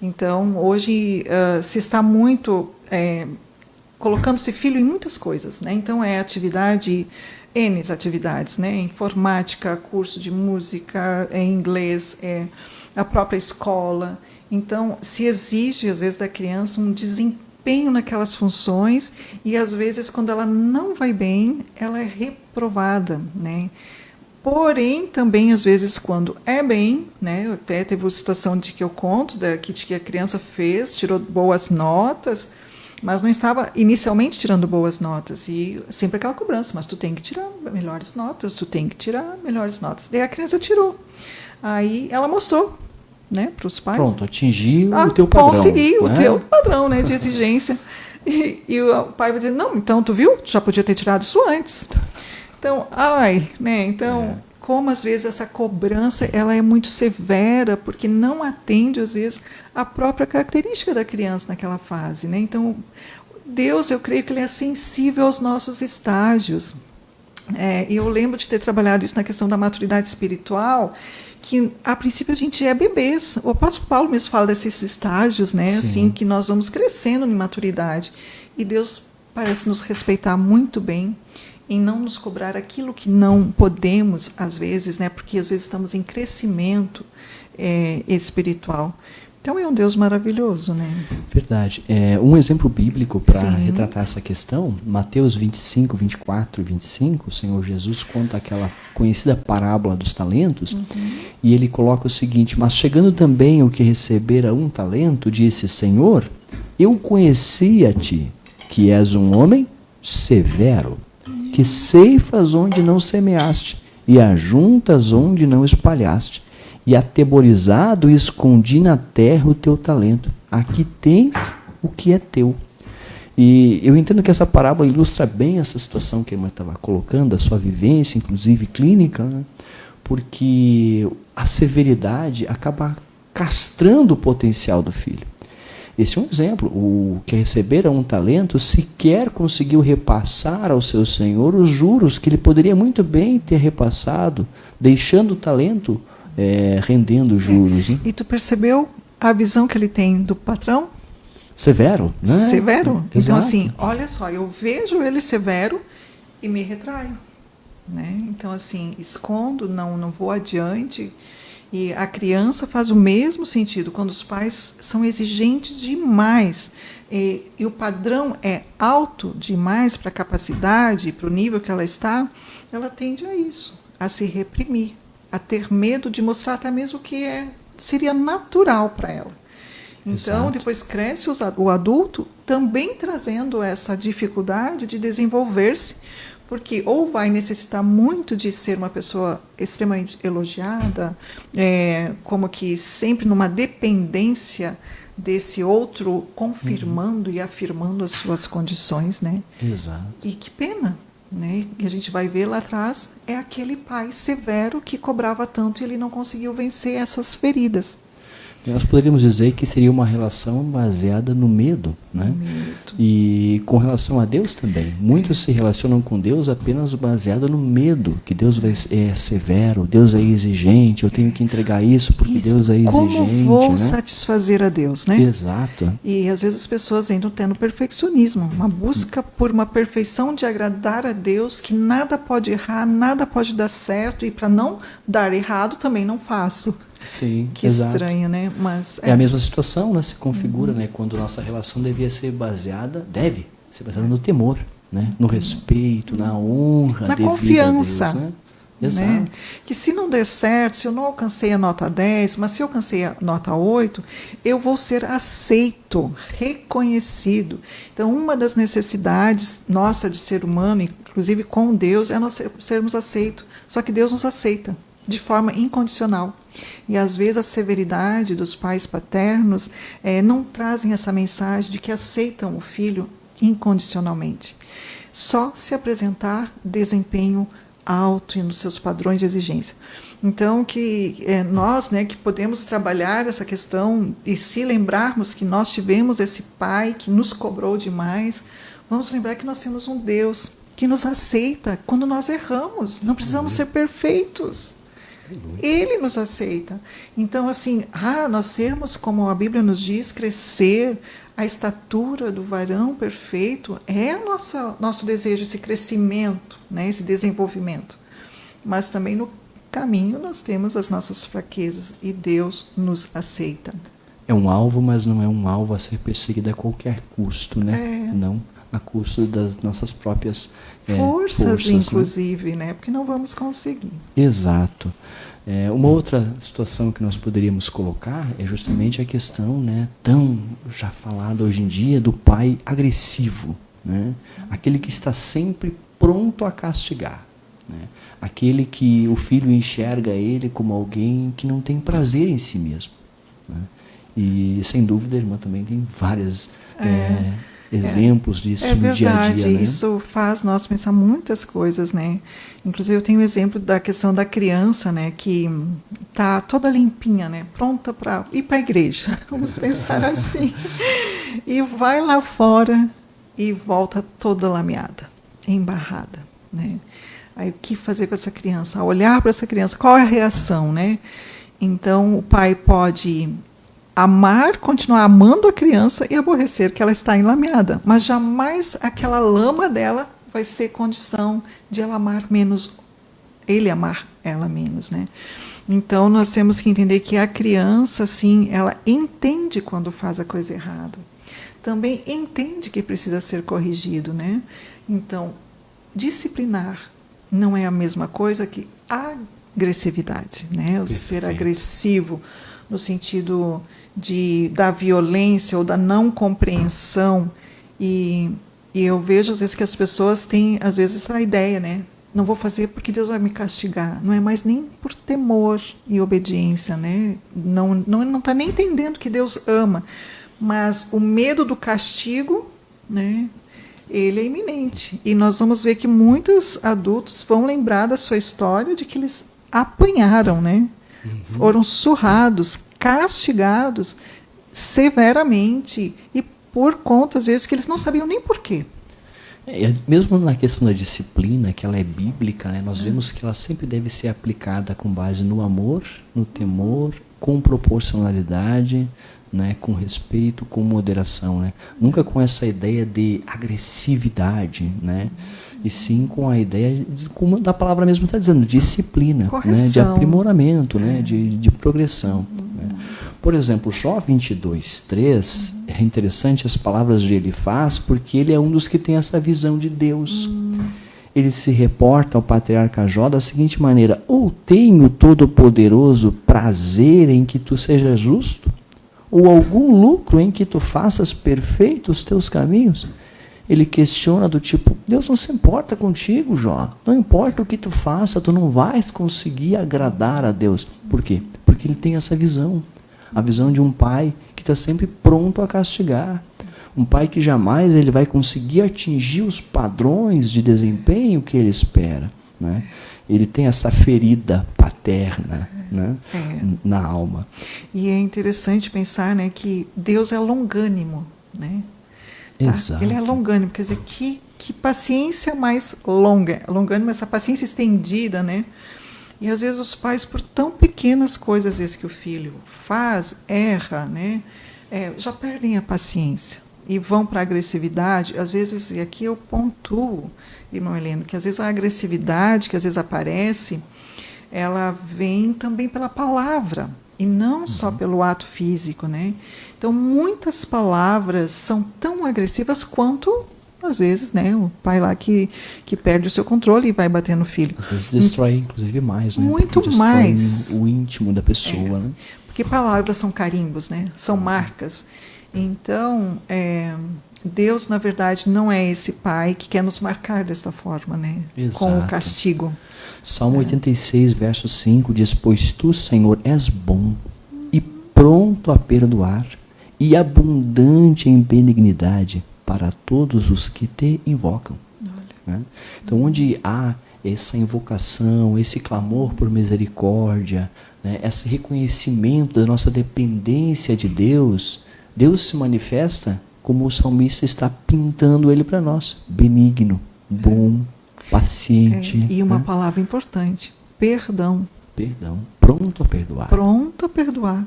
Então, hoje se está muito colocando-se filho em muitas coisas, né? Então, N atividades, né? Informática, curso de música, inglês, a própria escola. Então, se exige, às vezes, da criança um desempenho naquelas funções e, às vezes, quando ela não vai bem, ela é reprovada, né? Porém, também, às vezes, quando é bem, né? Até teve uma situação de que eu conto, que a criança tirou boas notas, mas não estava inicialmente tirando boas notas. E sempre aquela cobrança, mas tu tem que tirar melhores notas, tu tem que tirar melhores notas. Daí a criança tirou. Aí ela mostrou, né, para os pais. Pronto, atingiu o teu padrão. Consegui o teu padrão, né, de exigência. E o pai vai dizer, não, então tu viu? Tu já podia ter tirado isso antes. Então, como às vezes essa cobrança ela é muito severa, porque não atende, às vezes, a própria característica da criança naquela fase, né? Então, Deus, eu creio que Ele é sensível aos nossos estágios. E eu lembro de ter trabalhado isso na questão da maturidade espiritual, que, a princípio, a gente é bebês. O apóstolo Paulo mesmo fala desses estágios, né? Assim, que nós vamos crescendo em maturidade. E Deus parece nos respeitar muito bem, em não nos cobrar aquilo que não podemos, às vezes, né? Porque às vezes estamos em crescimento espiritual. Então é um Deus maravilhoso, né? Verdade. Um exemplo bíblico para retratar essa questão, Mateus 25, 24 e 25, o Senhor Jesus conta aquela conhecida parábola dos talentos, e ele coloca o seguinte: mas chegando também o que recebera 1 talento, disse, Senhor, eu conhecia-te, que és um homem severo, que ceifas onde não semeaste, e ajuntas onde não espalhaste, e atemorizado escondi na terra o teu talento. Aqui tens o que é teu. E eu entendo que essa parábola ilustra bem essa situação que a irmã estava colocando, a sua vivência, inclusive clínica, né? Porque a severidade acaba castrando o potencial do filho. Esse é um exemplo. O que recebera 1 talento sequer conseguiu repassar ao seu senhor os juros que ele poderia muito bem ter repassado, deixando o talento rendendo juros. Né? E tu percebeu a visão que ele tem do patrão? Severo, né? Severo. Exato. Então, assim, olha só, eu vejo ele severo e me retraio. Né? Então, assim, escondo, não vou adiante. E a criança faz o mesmo sentido, quando os pais são exigentes demais e o padrão é alto demais para a capacidade, para o nível que ela está, ela tende a isso, a se reprimir, a ter medo de mostrar até mesmo o que seria natural para ela. Então, exato, depois cresce o adulto também trazendo essa dificuldade de desenvolver-se, porque ou vai necessitar muito de ser uma pessoa extremamente elogiada, como que sempre numa dependência desse outro, confirmando e afirmando as suas condições, né? Exato. E que pena, né? E a gente vai ver lá atrás, é aquele pai severo que cobrava tanto e ele não conseguiu vencer essas feridas. Nós poderíamos dizer que seria uma relação baseada no medo, né? Medo. E com relação a Deus também. Muitos se relacionam com Deus apenas baseado no medo, que Deus é severo, Deus é exigente, eu tenho que entregar isso porque Deus é exigente. Como vou satisfazer a Deus, né? Exato. E às vezes as pessoas entram tendo perfeccionismo, uma busca por uma perfeição de agradar a Deus, que nada pode errar, nada pode dar certo, e para não dar errado também não faço. Sim, que exato. Estranho, né? Mas é a mesma situação, né? Se configura, né? Quando nossa relação deve ser baseada no temor, né? No respeito, na honra, na confiança, a Deus, né? Né? Exato. Que se não der certo, se eu não alcancei a nota 10, mas se eu alcancei a nota 8, eu vou ser aceito, reconhecido. Então, uma das necessidades nossa de ser humano, inclusive com Deus, é nós sermos aceitos. Só que Deus nos aceita de forma incondicional. E às vezes a severidade dos pais paternos não trazem essa mensagem de que aceitam o filho incondicionalmente. Só se apresentar desempenho alto e nos seus padrões de exigência. Então, que nós, né, que podemos trabalhar essa questão e se lembrarmos que nós tivemos esse pai que nos cobrou demais, vamos lembrar que nós temos um Deus que nos aceita quando nós erramos. Não precisamos ser perfeitos. Ele nos aceita. Então, assim, nós sermos, como a Bíblia nos diz, crescer a estatura do varão perfeito é nosso desejo, esse crescimento, né, esse desenvolvimento. Mas também no caminho nós temos as nossas fraquezas e Deus nos aceita. É um alvo, mas não é um alvo a ser perseguido a qualquer custo, né? Não a custo das nossas próprias forças, inclusive, né? Porque não vamos conseguir. Exato. Uma outra situação que nós poderíamos colocar é justamente a questão, né, tão já falada hoje em dia, do pai agressivo, né? Aquele que está sempre pronto a castigar, né? Aquele que o filho enxerga ele como alguém que não tem prazer em si mesmo, né? E, sem dúvida, a irmã também tem vários exemplos disso no dia a dia. Né? Isso faz nós pensar muitas coisas, né? Inclusive, eu tenho um exemplo da questão da criança, né? Que está toda limpinha, né? Pronta para ir para a igreja. Vamos pensar assim. E vai lá fora e volta toda lameada, embarrada, né? Aí, o que fazer com essa criança? Olhar para essa criança, qual é a reação, né? Então, o pai pode continuar amando a criança e aborrecer que ela está enlameada, mas jamais aquela lama dela vai ser condição de ela amar menos, ele amar ela menos, né? Então, nós temos que entender que a criança, sim, ela entende quando faz a coisa errada. Também entende que precisa ser corrigido, né? Então, disciplinar não é a mesma coisa que agressividade, né? O ser agressivo no sentido da violência ou da não compreensão. E eu vejo, às vezes, que as pessoas têm, às vezes, essa ideia, né? Não vou fazer porque Deus vai me castigar. Não é mais nem por temor e obediência, né? Não está nem entendendo que Deus ama. Mas o medo do castigo, né? Ele é iminente. E nós vamos ver que muitos adultos vão lembrar da sua história de que eles apanharam, né? Foram surrados, castigados severamente e por conta, às vezes, que eles não sabiam nem por quê. Mesmo na questão da disciplina, que ela é bíblica, né, nós vemos que ela sempre deve ser aplicada com base no amor, no temor, com proporcionalidade, né, com respeito, com moderação, né? Nunca com essa ideia de agressividade, né? E sim com a ideia, como a palavra mesmo está dizendo, disciplina, né? De aprimoramento, né? De progressão. Né? Por exemplo, Jó 22:3, é interessante as palavras de Elifaz, porque ele é um dos que tem essa visão de Deus. Ele se reporta ao patriarca Jó da seguinte maneira: ou tem o Todo-Poderoso prazer em que tu sejas justo? Ou algum lucro em que tu faças perfeitos os teus caminhos? Ele questiona do tipo, Deus não se importa contigo, Jó. Não importa o que tu faça, tu não vais conseguir agradar a Deus. Por quê? Porque ele tem essa visão. A visão de um pai que está sempre pronto a castigar. Um pai que jamais ele vai conseguir atingir os padrões de desempenho que ele espera, né? Ele tem essa ferida paterna, né? Na alma. E é interessante pensar, né, que Deus é longânimo, né? Tá? Exato. Ele é longânimo, quer dizer, que paciência mais longa. Longânimo, essa paciência estendida, né? E às vezes os pais, por tão pequenas coisas às vezes que o filho faz, erra, né? Já perdem a paciência e vão para a agressividade. Às vezes, e aqui eu pontuo, irmão Heleno, que às vezes a agressividade que às vezes aparece, ela vem também pela palavra e não só pelo ato físico, né? Então, muitas palavras são tão agressivas quanto, às vezes, né, o pai lá que perde o seu controle e vai bater no filho. Às vezes destrói, inclusive, mais, né? Muito destrói mais. O íntimo da pessoa, né? Porque palavras são carimbos, né? São marcas. Então, Deus, na verdade, não é esse pai que quer nos marcar desta forma, né? Exato. Com o castigo. Salmo 86, verso 5 diz: pois tu, Senhor, és bom e pronto a perdoar e abundante em benignidade para todos os que te invocam. Né? Então, onde há essa invocação, esse clamor por misericórdia, né, esse reconhecimento da nossa dependência de Deus, Deus se manifesta como o salmista está pintando ele para nós: benigno, bom, paciente. E uma né? palavra importante: perdão. Perdão, pronto a perdoar. Pronto a perdoar.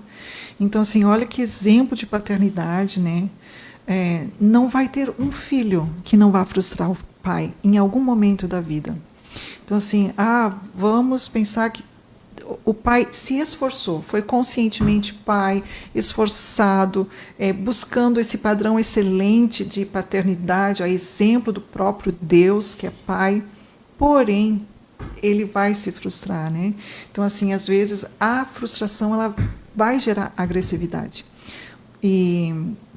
Então, assim, olha que exemplo de paternidade, né? Não vai ter um filho que não vá frustrar o pai em algum momento da vida. Então, assim, vamos pensar que o pai se esforçou, foi conscientemente pai, esforçado, buscando esse padrão excelente de paternidade, a exemplo do próprio Deus, que é pai, porém, ele vai se frustrar, né? Então, assim, às vezes, a frustração ela vai gerar agressividade. E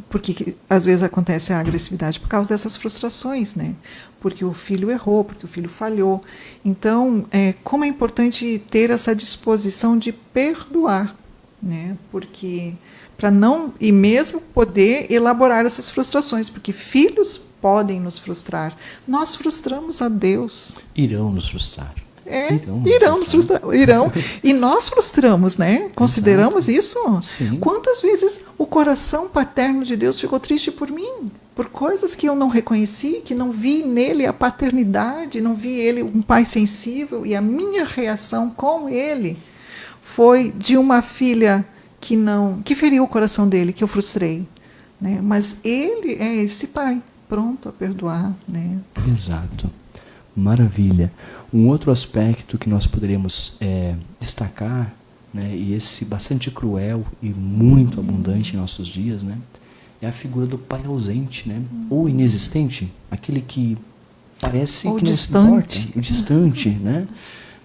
porque às vezes acontece a agressividade por causa dessas frustrações, né? Porque o filho errou, porque o filho falhou. Então, como é importante ter essa disposição de perdoar, né? Porque para não e mesmo poder elaborar essas frustrações, porque filhos podem nos frustrar. Nós frustramos a Deus. Irão nos frustrar. Irão nos frustrar. Irão. E nós frustramos, né? Consideramos isso? Sim. Quantas vezes o coração paterno de Deus ficou triste por mim? Por coisas que eu não reconheci, que não vi nele a paternidade, não vi ele um pai sensível, e a minha reação com ele foi de uma filha que feriu o coração dele, que eu frustrei, né? Mas ele é esse pai, pronto a perdoar, né? Exato. Maravilha. Um outro aspecto que nós poderíamos destacar, né, e esse bastante cruel e muito abundante em nossos dias, né, é a figura do pai ausente, né, ou inexistente, aquele que parece ou que distante. não se importa, o distante, né,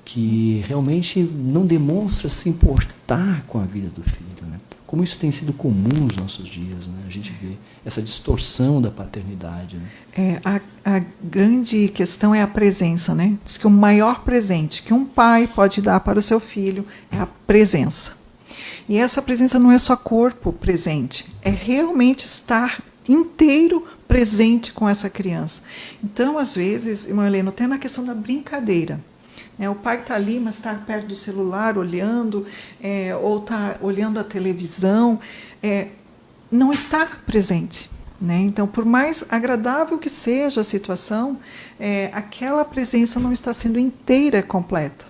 que realmente não demonstra se importar com a vida do filho, né. Como isso tem sido comum nos nossos dias, né, a gente vê essa distorção da paternidade, né. A grande questão é a presença, né? Diz que o maior presente que um pai pode dar para o seu filho é a presença. E essa presença não é só corpo presente, é realmente estar inteiro presente com essa criança. Então, às vezes, irmã Helena, até na questão da brincadeira, o pai está ali, mas está perto do celular, olhando, ou está olhando a televisão, não está presente. Né? Então, por mais agradável que seja a situação, aquela presença não está sendo inteira, completa.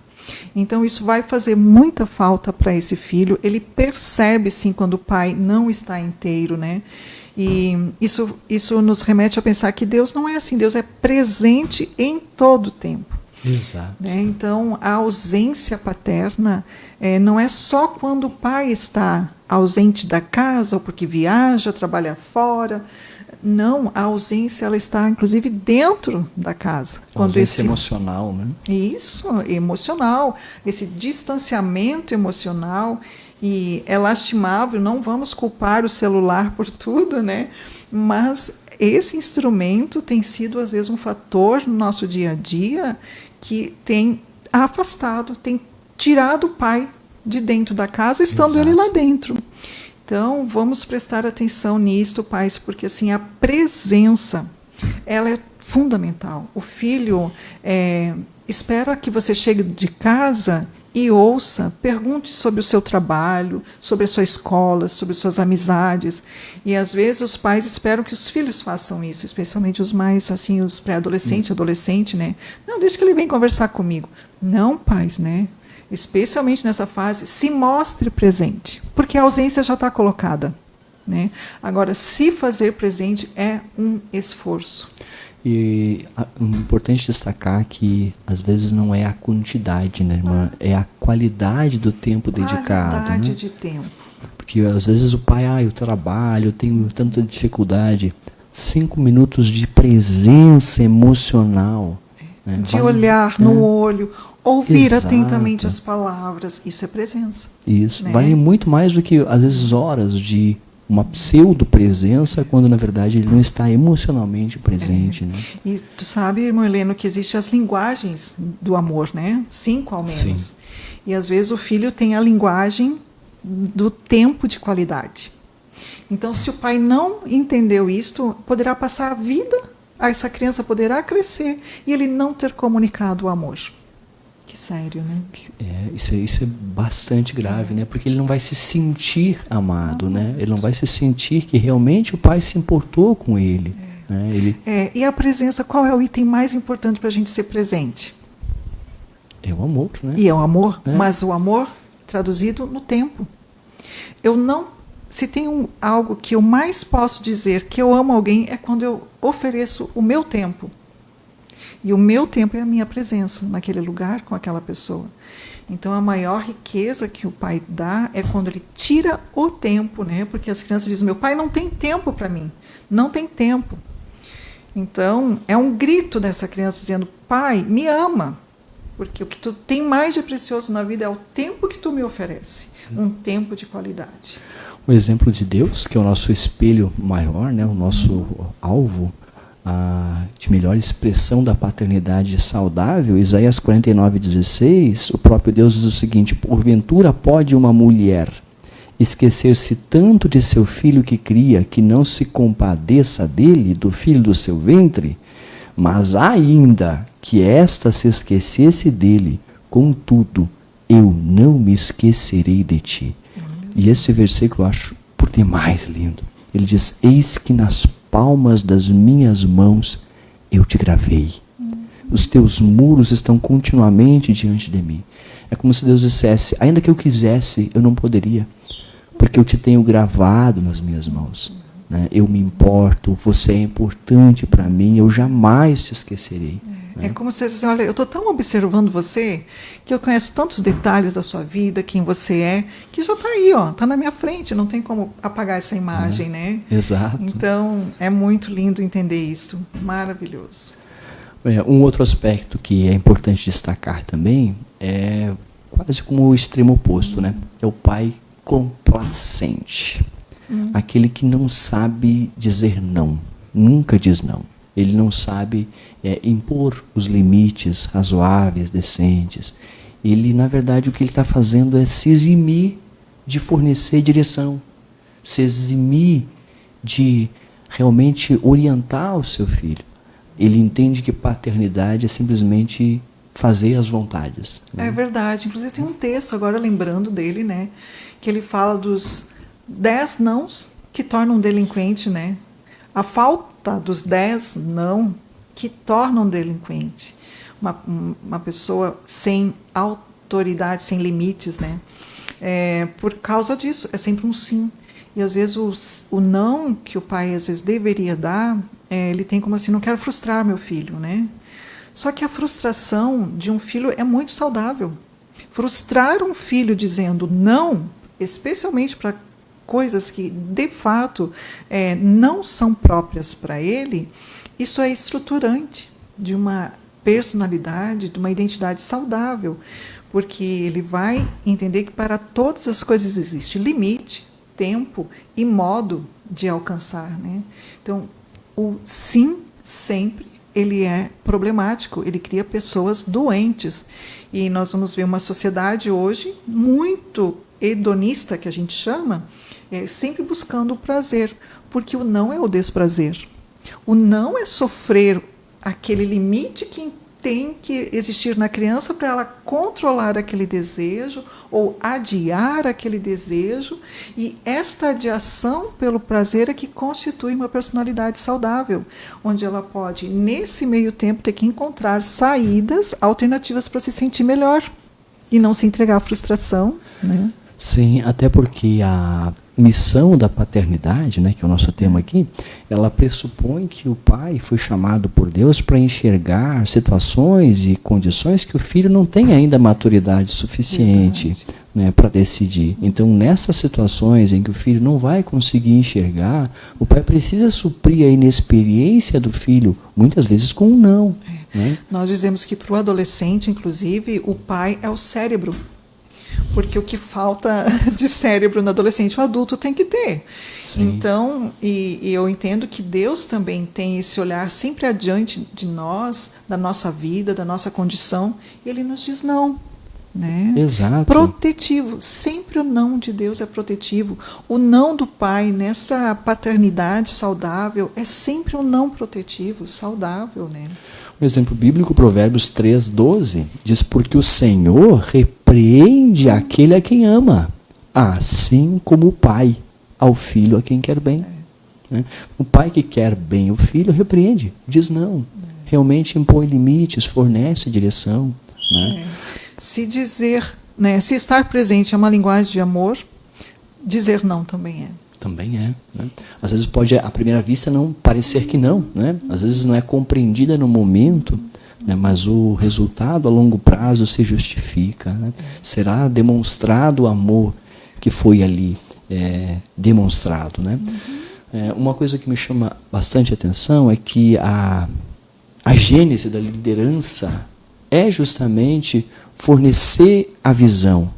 Então, isso vai fazer muita falta para esse filho. Ele percebe, sim, quando o pai não está inteiro, né? E isso nos remete a pensar que Deus não é assim. Deus é presente em todo o tempo. Exato. Né? Então, a ausência paterna não é só quando o pai está ausente da casa, ou porque viaja, trabalha fora. Não, a ausência ela está, inclusive, dentro da casa. Quando ausência emocional, né? Isso, emocional. Esse distanciamento emocional. E é lastimável, não vamos culpar o celular por tudo, né? Mas esse instrumento tem sido, às vezes, um fator no nosso dia a dia que tem afastado, tem tirado o pai de dentro da casa, estando Exato. Ele lá dentro. Então, vamos prestar atenção nisto, pais, porque assim, a presença ela é fundamental. O filho espera que você chegue de casa e ouça, pergunte sobre o seu trabalho, sobre a sua escola, sobre suas amizades. E, às vezes, os pais esperam que os filhos façam isso, especialmente os mais, assim, os pré-adolescentes, adolescente, né? Não, deixa que ele venha conversar comigo. Não, pais, né? Especialmente nessa fase, se mostre presente, porque a ausência já está colocada, né? Agora, se fazer presente é um esforço. E é importante destacar que, às vezes, não é a quantidade, né, irmã? É a qualidade do tempo dedicado. Qualidade, né? De tempo. Porque, às vezes, o pai, eu trabalho, eu tenho tanta dificuldade. 5 minutos de presença emocional. Né? De olhar no olho, ouvir Exato. Atentamente as palavras. Isso é presença. Isso. Né? Vale muito mais do que, às vezes, horas de uma pseudo-presença, quando, na verdade, ele não está emocionalmente presente. Né? E tu sabe, irmão Heleno, que existem as linguagens do amor, né? 5 ao menos. Sim. E, às vezes, o filho tem a linguagem do tempo de qualidade. Então, se o pai não entendeu isto, poderá passar a vida, essa criança poderá crescer e ele não ter comunicado o amor. Que sério, né? Isso é bastante grave, né? Porque ele não vai se sentir amado, né? Ele não vai se sentir que realmente o pai se importou com ele. Né? E a presença, qual é o item mais importante para a gente ser presente? É o amor, né? E é o amor, mas o amor traduzido no tempo. Se tem algo que eu mais posso dizer que eu amo alguém é quando eu ofereço o meu tempo. E o meu tempo é a minha presença naquele lugar com aquela pessoa. Então, a maior riqueza que o pai dá é quando ele tira o tempo, né? Porque as crianças dizem, meu pai não tem tempo para mim. Não tem tempo. Então, é um grito dessa criança dizendo, pai, me ama. Porque o que tu tem mais de precioso na vida é o tempo que tu me oferece. Um tempo de qualidade. O exemplo de Deus, que é o nosso espelho maior, né? O nosso alvo de melhor expressão da paternidade saudável, Isaías 49:16, o próprio Deus diz o seguinte: porventura pode uma mulher esquecer-se tanto de seu filho que cria, que não se compadeça dele, do filho do seu ventre? Mas ainda que esta se esquecesse dele, contudo, eu não me esquecerei de ti. E esse versículo eu acho por demais lindo. Ele diz, eis que nas palmas das minhas mãos eu te gravei. Os teus muros estão continuamente diante de mim. É como se Deus dissesse, ainda que eu quisesse, eu não poderia, porque eu te tenho gravado nas minhas mãos. Né? Eu me importo, você é importante para mim, eu jamais te esquecerei. É como se você dissesse, olha, eu estou tão observando você, que eu conheço tantos detalhes da sua vida, quem você é, que já está aí, está na minha frente, não tem como apagar essa imagem, né? Exato. Então, é muito lindo entender isso, maravilhoso. Um outro aspecto que é importante destacar também é quase como o extremo oposto, né? É o pai complacente. Aquele que não sabe dizer não, nunca diz não. Ele não sabe impor os limites razoáveis, decentes. Ele, na verdade, o que ele está fazendo é se eximir de fornecer direção, se eximir de realmente orientar o seu filho. Ele entende que paternidade é simplesmente fazer as vontades. Né? É verdade. Inclusive tem um texto, agora lembrando dele, né, que ele fala dos 10 nãos que tornam um delinquente, né? A falta dos 10 não que tornam um delinquente. Uma pessoa sem autoridade, sem limites, né? Por causa disso, é sempre um sim. E às vezes o não que o pai às vezes deveria dar, ele tem como assim, não quero frustrar meu filho, né? Só que a frustração de um filho é muito saudável. Frustrar um filho dizendo não, especialmente para coisas que, de fato, não são próprias para ele, isso é estruturante de uma personalidade, de uma identidade saudável, porque ele vai entender que para todas as coisas existe limite, tempo e modo de alcançar. Né? Então, o sim, sempre, ele é problemático, ele cria pessoas doentes. E nós vamos ver uma sociedade hoje muito hedonista, que a gente chama, sempre buscando o prazer, porque o não é o desprazer. O não é sofrer aquele limite que tem que existir na criança para ela controlar aquele desejo ou adiar aquele desejo, e esta adiação pelo prazer é que constitui uma personalidade saudável, onde ela pode, nesse meio tempo, ter que encontrar saídas alternativas para se sentir melhor e não se entregar à frustração, né? Sim, até porque a missão da paternidade, né, que é o nosso tema aqui, ela pressupõe que o pai foi chamado por Deus para enxergar situações e condições que o filho não tem ainda maturidade suficiente, né, para decidir. Então, nessas situações em que o filho não vai conseguir enxergar, o pai precisa suprir a inexperiência do filho, muitas vezes com um não. Né? Nós dizemos que para o adolescente, inclusive, o pai é o cérebro. Porque o que falta de cérebro no adolescente, o adulto tem que ter. Sim. Então, e eu entendo que Deus também tem esse olhar sempre adiante de nós, da nossa vida, da nossa condição, e Ele nos diz não. Né? Exato. Protetivo. Sempre o não de Deus é protetivo. O não do pai nessa paternidade saudável é sempre um não protetivo, saudável. Né? Um exemplo bíblico, Provérbios 3:12, diz, porque o Senhor repreende aquele a quem ama, assim como o pai ao filho a quem quer bem. Né? O pai que quer bem o filho repreende, diz não, realmente impõe limites, fornece direção. né? Se dizer, né, se estar presente é uma linguagem de amor, dizer não também é. Também é, né? Às vezes pode, à primeira vista, não parecer que não, né? Às vezes não é compreendida no momento, né? Mas o resultado a longo prazo se justifica, né? Será demonstrado o amor que foi ali demonstrado, né? Uma coisa que me chama bastante atenção é que a gênese da liderança é justamente fornecer a visão,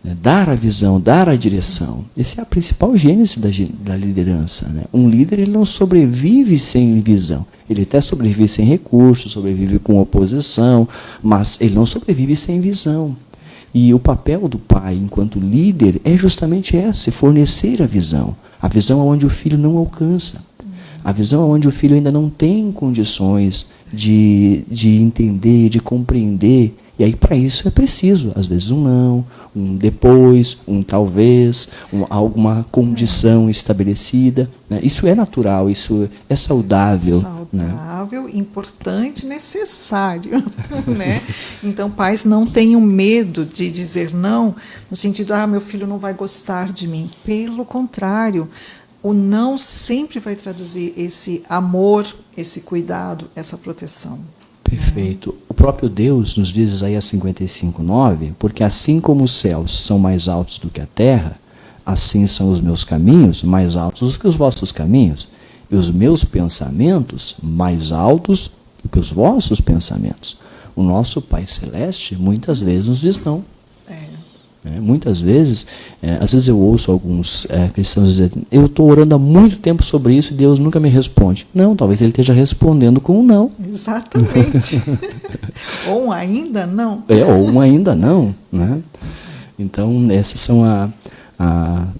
né? Dar a visão, dar a direção. Essa é a principal gênese da liderança, né? Um líder, ele não sobrevive sem visão. Ele até sobrevive sem recursos, sobrevive com oposição, mas ele não sobrevive sem visão. E o papel do pai, enquanto líder, é justamente esse, fornecer a visão onde o filho não alcança, a visão onde o filho ainda não tem condições de entender, de compreender. E aí, para isso, é preciso, às vezes, um não, um depois, um talvez, alguma condição estabelecida, né? Isso é natural, isso é saudável. Saudável, né? Importante, necessário. Né? Então, pais não tenham medo de dizer não, no sentido, meu filho não vai gostar de mim. Pelo contrário, o não sempre vai traduzir esse amor, esse cuidado, essa proteção. Perfeito. O próprio Deus nos diz, Isaías 55:9, porque assim como os céus são mais altos do que a terra, assim são os meus caminhos mais altos do que os vossos caminhos, e os meus pensamentos mais altos do que os vossos pensamentos. O nosso Pai Celeste muitas vezes nos diz não. Muitas vezes, às vezes eu ouço alguns cristãos dizer, eu estou orando há muito tempo sobre isso e Deus nunca me responde. Não, talvez ele esteja respondendo com um não. Exatamente. Ou um ainda não. Ou um ainda não. Né? Então, essas são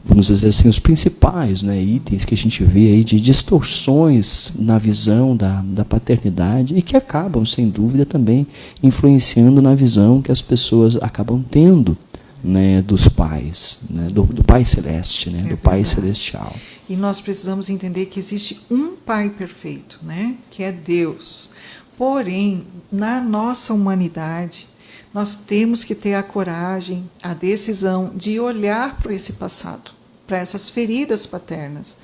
vamos dizer assim, os principais, né, itens que a gente vê aí de distorções na visão da paternidade e que acabam, sem dúvida, também influenciando na visão que as pessoas acabam tendo, né, dos pais, né, do Pai Celeste, né, do Pai Celestial. E nós precisamos entender que existe um Pai perfeito, né, que é Deus. Porém, na nossa humanidade, nós temos que ter a coragem, a decisão de olhar para esse passado, para essas feridas paternas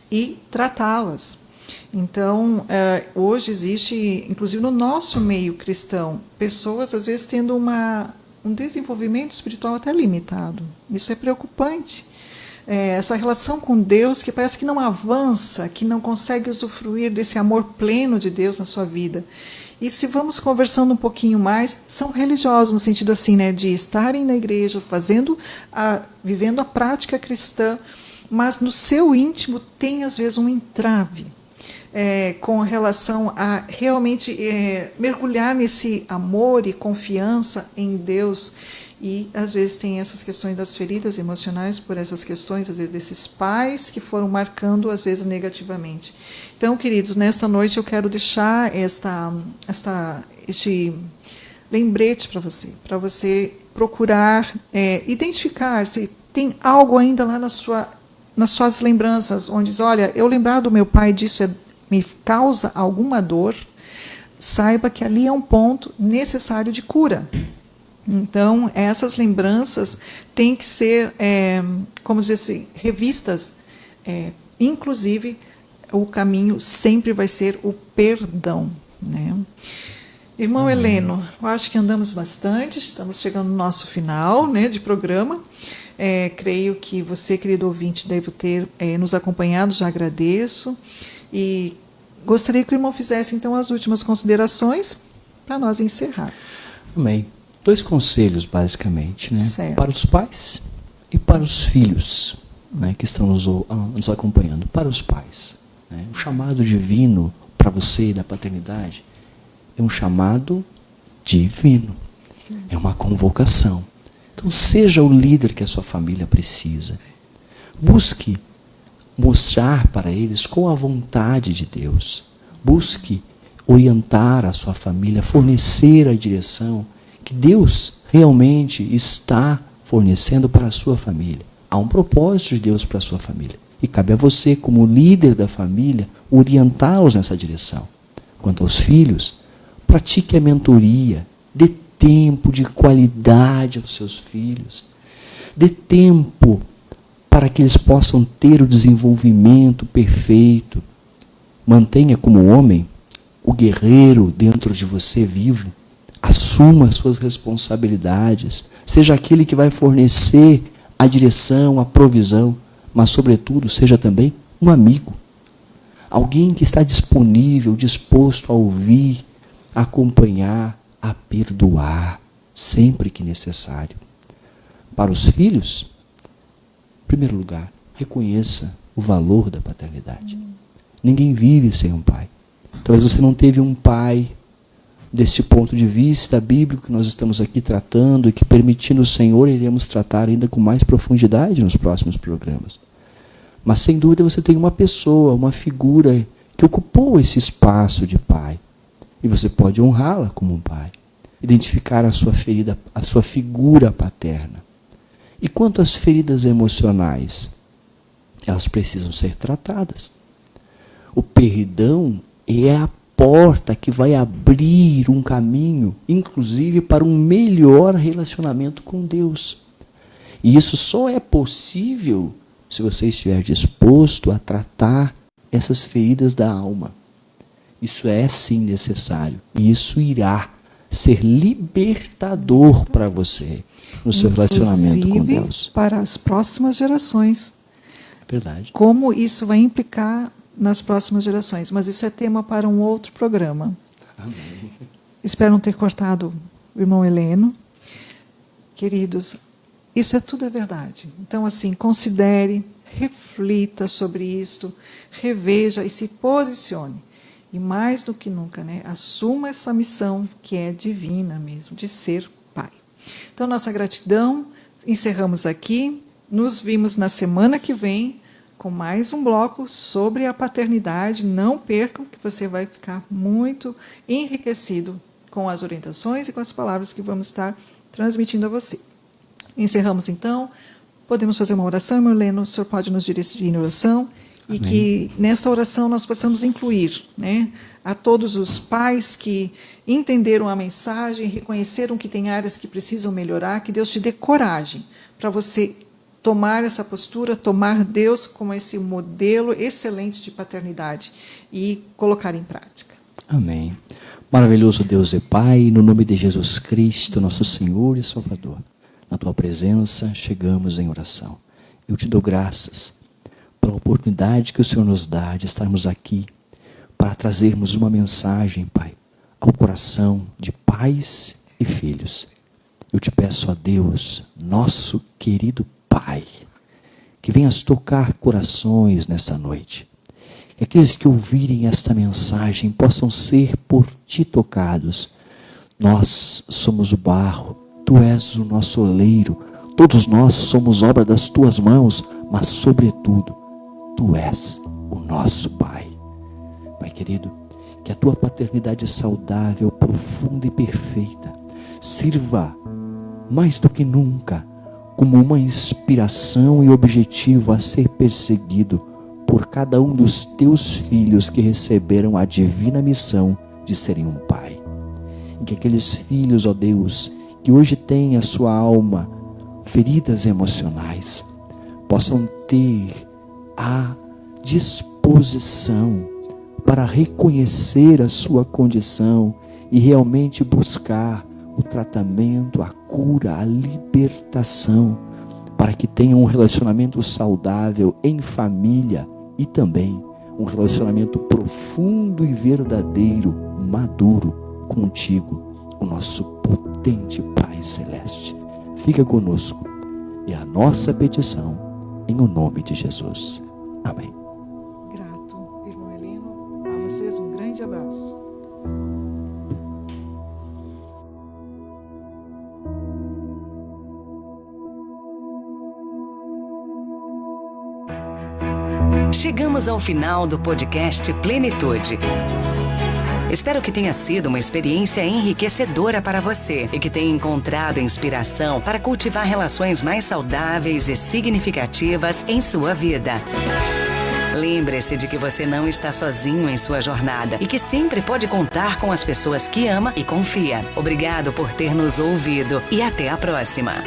e tratá-las. Então, hoje existe, inclusive no nosso meio cristão, pessoas às vezes tendo um desenvolvimento espiritual até limitado. Isso é preocupante. Essa relação com Deus que parece que não avança, que não consegue usufruir desse amor pleno de Deus na sua vida. E se vamos conversando um pouquinho mais, são religiosos no sentido assim, né, de estarem na igreja, vivendo a prática cristã, mas no seu íntimo tem às vezes um entrave. Com relação a realmente mergulhar nesse amor e confiança em Deus. E, às vezes, tem essas questões das feridas emocionais por essas questões, às vezes, desses pais que foram marcando, às vezes, negativamente. Então, queridos, nesta noite eu quero deixar este lembrete para você procurar identificar se tem algo ainda lá nas suas lembranças, onde diz, olha, eu lembrar do meu pai disso me causa alguma dor, saiba que ali é um ponto necessário de cura. Então, essas lembranças têm que ser, como dizer assim, revistas. Inclusive, o caminho sempre vai ser o perdão. Né? Irmão Heleno, eu acho que andamos bastante, estamos chegando no nosso final, né, de programa. Creio que você, querido ouvinte, deve ter nos acompanhado, já agradeço. E gostaria que o irmão fizesse, então, as últimas considerações para nós encerrarmos. Amém. 2 conselhos, basicamente, né? Para os pais e para os filhos, né, que estão nos acompanhando. Para os pais, né? O chamado divino para você da paternidade é um chamado divino, é uma convocação. Então, seja o líder que a sua família precisa. Busque mostrar para eles com a vontade de Deus. Busque orientar a sua família, fornecer a direção que Deus realmente está fornecendo para a sua família. Há um propósito de Deus para a sua família. E cabe a você, como líder da família, orientá-los nessa direção. Quanto aos filhos, pratique a mentoria. Dê tempo de qualidade aos seus filhos. Dê tempo para que eles possam ter o desenvolvimento perfeito. Mantenha como homem o guerreiro dentro de você vivo. Assuma as suas responsabilidades. Seja aquele que vai fornecer a direção, a provisão, mas, sobretudo, seja também um amigo. Alguém que está disponível, disposto a ouvir, a acompanhar, a perdoar, sempre que necessário. Para os filhos, em primeiro lugar, reconheça o valor da paternidade. Ninguém vive sem um pai. Talvez você não teve um pai deste ponto de vista bíblico que nós estamos aqui tratando e que, permitindo o Senhor, iremos tratar ainda com mais profundidade nos próximos programas. Mas, sem dúvida, você tem uma pessoa, uma figura que ocupou esse espaço de pai. E você pode honrá-la como um pai. Identificar a sua ferida, a sua figura paterna. E quanto às feridas emocionais, elas precisam ser tratadas. O perdão é a porta que vai abrir um caminho, inclusive para um melhor relacionamento com Deus. E isso só é possível se você estiver disposto a tratar essas feridas da alma. Isso é sim necessário. E isso irá ser libertador para você no seu relacionamento com Deus. Para as próximas gerações. É verdade. Como isso vai implicar nas próximas gerações. Mas isso é tema para um outro programa. Amém. Espero não ter cortado o irmão Heleno. Queridos, isso tudo é verdade. Então, assim, considere, reflita sobre isto, reveja e se posicione. E mais do que nunca, assuma essa missão que é divina mesmo, de ser pai. Então, nossa gratidão, encerramos aqui. Nos vimos na semana que vem com mais um bloco sobre a paternidade. Não percam, que você vai ficar muito enriquecido com as orientações e com as palavras que vamos estar transmitindo a você. Encerramos, então. Podemos fazer uma oração, irmão Heleno? O senhor pode nos dirigir em oração? E amém. Que nesta oração nós possamos incluir a todos os pais que entenderam a mensagem, reconheceram que tem áreas que precisam melhorar, que Deus te dê coragem para você tomar essa postura, tomar Deus como esse modelo excelente de paternidade e colocar em prática. Amém. Maravilhoso Deus e Pai, no nome de Jesus Cristo, nosso Senhor e Salvador, na Tua presença chegamos em oração. Eu te dou graças pela oportunidade que o Senhor nos dá de estarmos aqui para trazermos uma mensagem, Pai, ao coração de pais e filhos. Eu te peço a Deus, nosso querido Pai, que venhas tocar corações nesta noite. Que aqueles que ouvirem esta mensagem possam ser por Ti tocados. Nós somos o barro, Tu és o nosso oleiro, todos nós somos obra das Tuas mãos, mas sobretudo, Tu és o nosso Pai. Pai querido, que a Tua paternidade saudável, profunda e perfeita sirva mais do que nunca como uma inspiração e objetivo a ser perseguido por cada um dos Teus filhos que receberam a divina missão de serem um pai. E que aqueles filhos, ó Deus, que hoje têm a sua alma feridas emocionais, possam ter a disposição para reconhecer a sua condição e realmente buscar o tratamento, a cura, a libertação, para que tenham um relacionamento saudável em família e também um relacionamento profundo e verdadeiro, maduro contigo, o nosso potente Pai Celeste. Fica conosco. É a nossa petição em o nome de Jesus. Amém. Grato, irmão Heleno. A vocês um grande abraço. Chegamos ao final do podcast Plenitude. Espero que tenha sido uma experiência enriquecedora para você e que tenha encontrado inspiração para cultivar relações mais saudáveis e significativas em sua vida. Lembre-se de que você não está sozinho em sua jornada e que sempre pode contar com as pessoas que ama e confia. Obrigado por ter nos ouvido e até a próxima.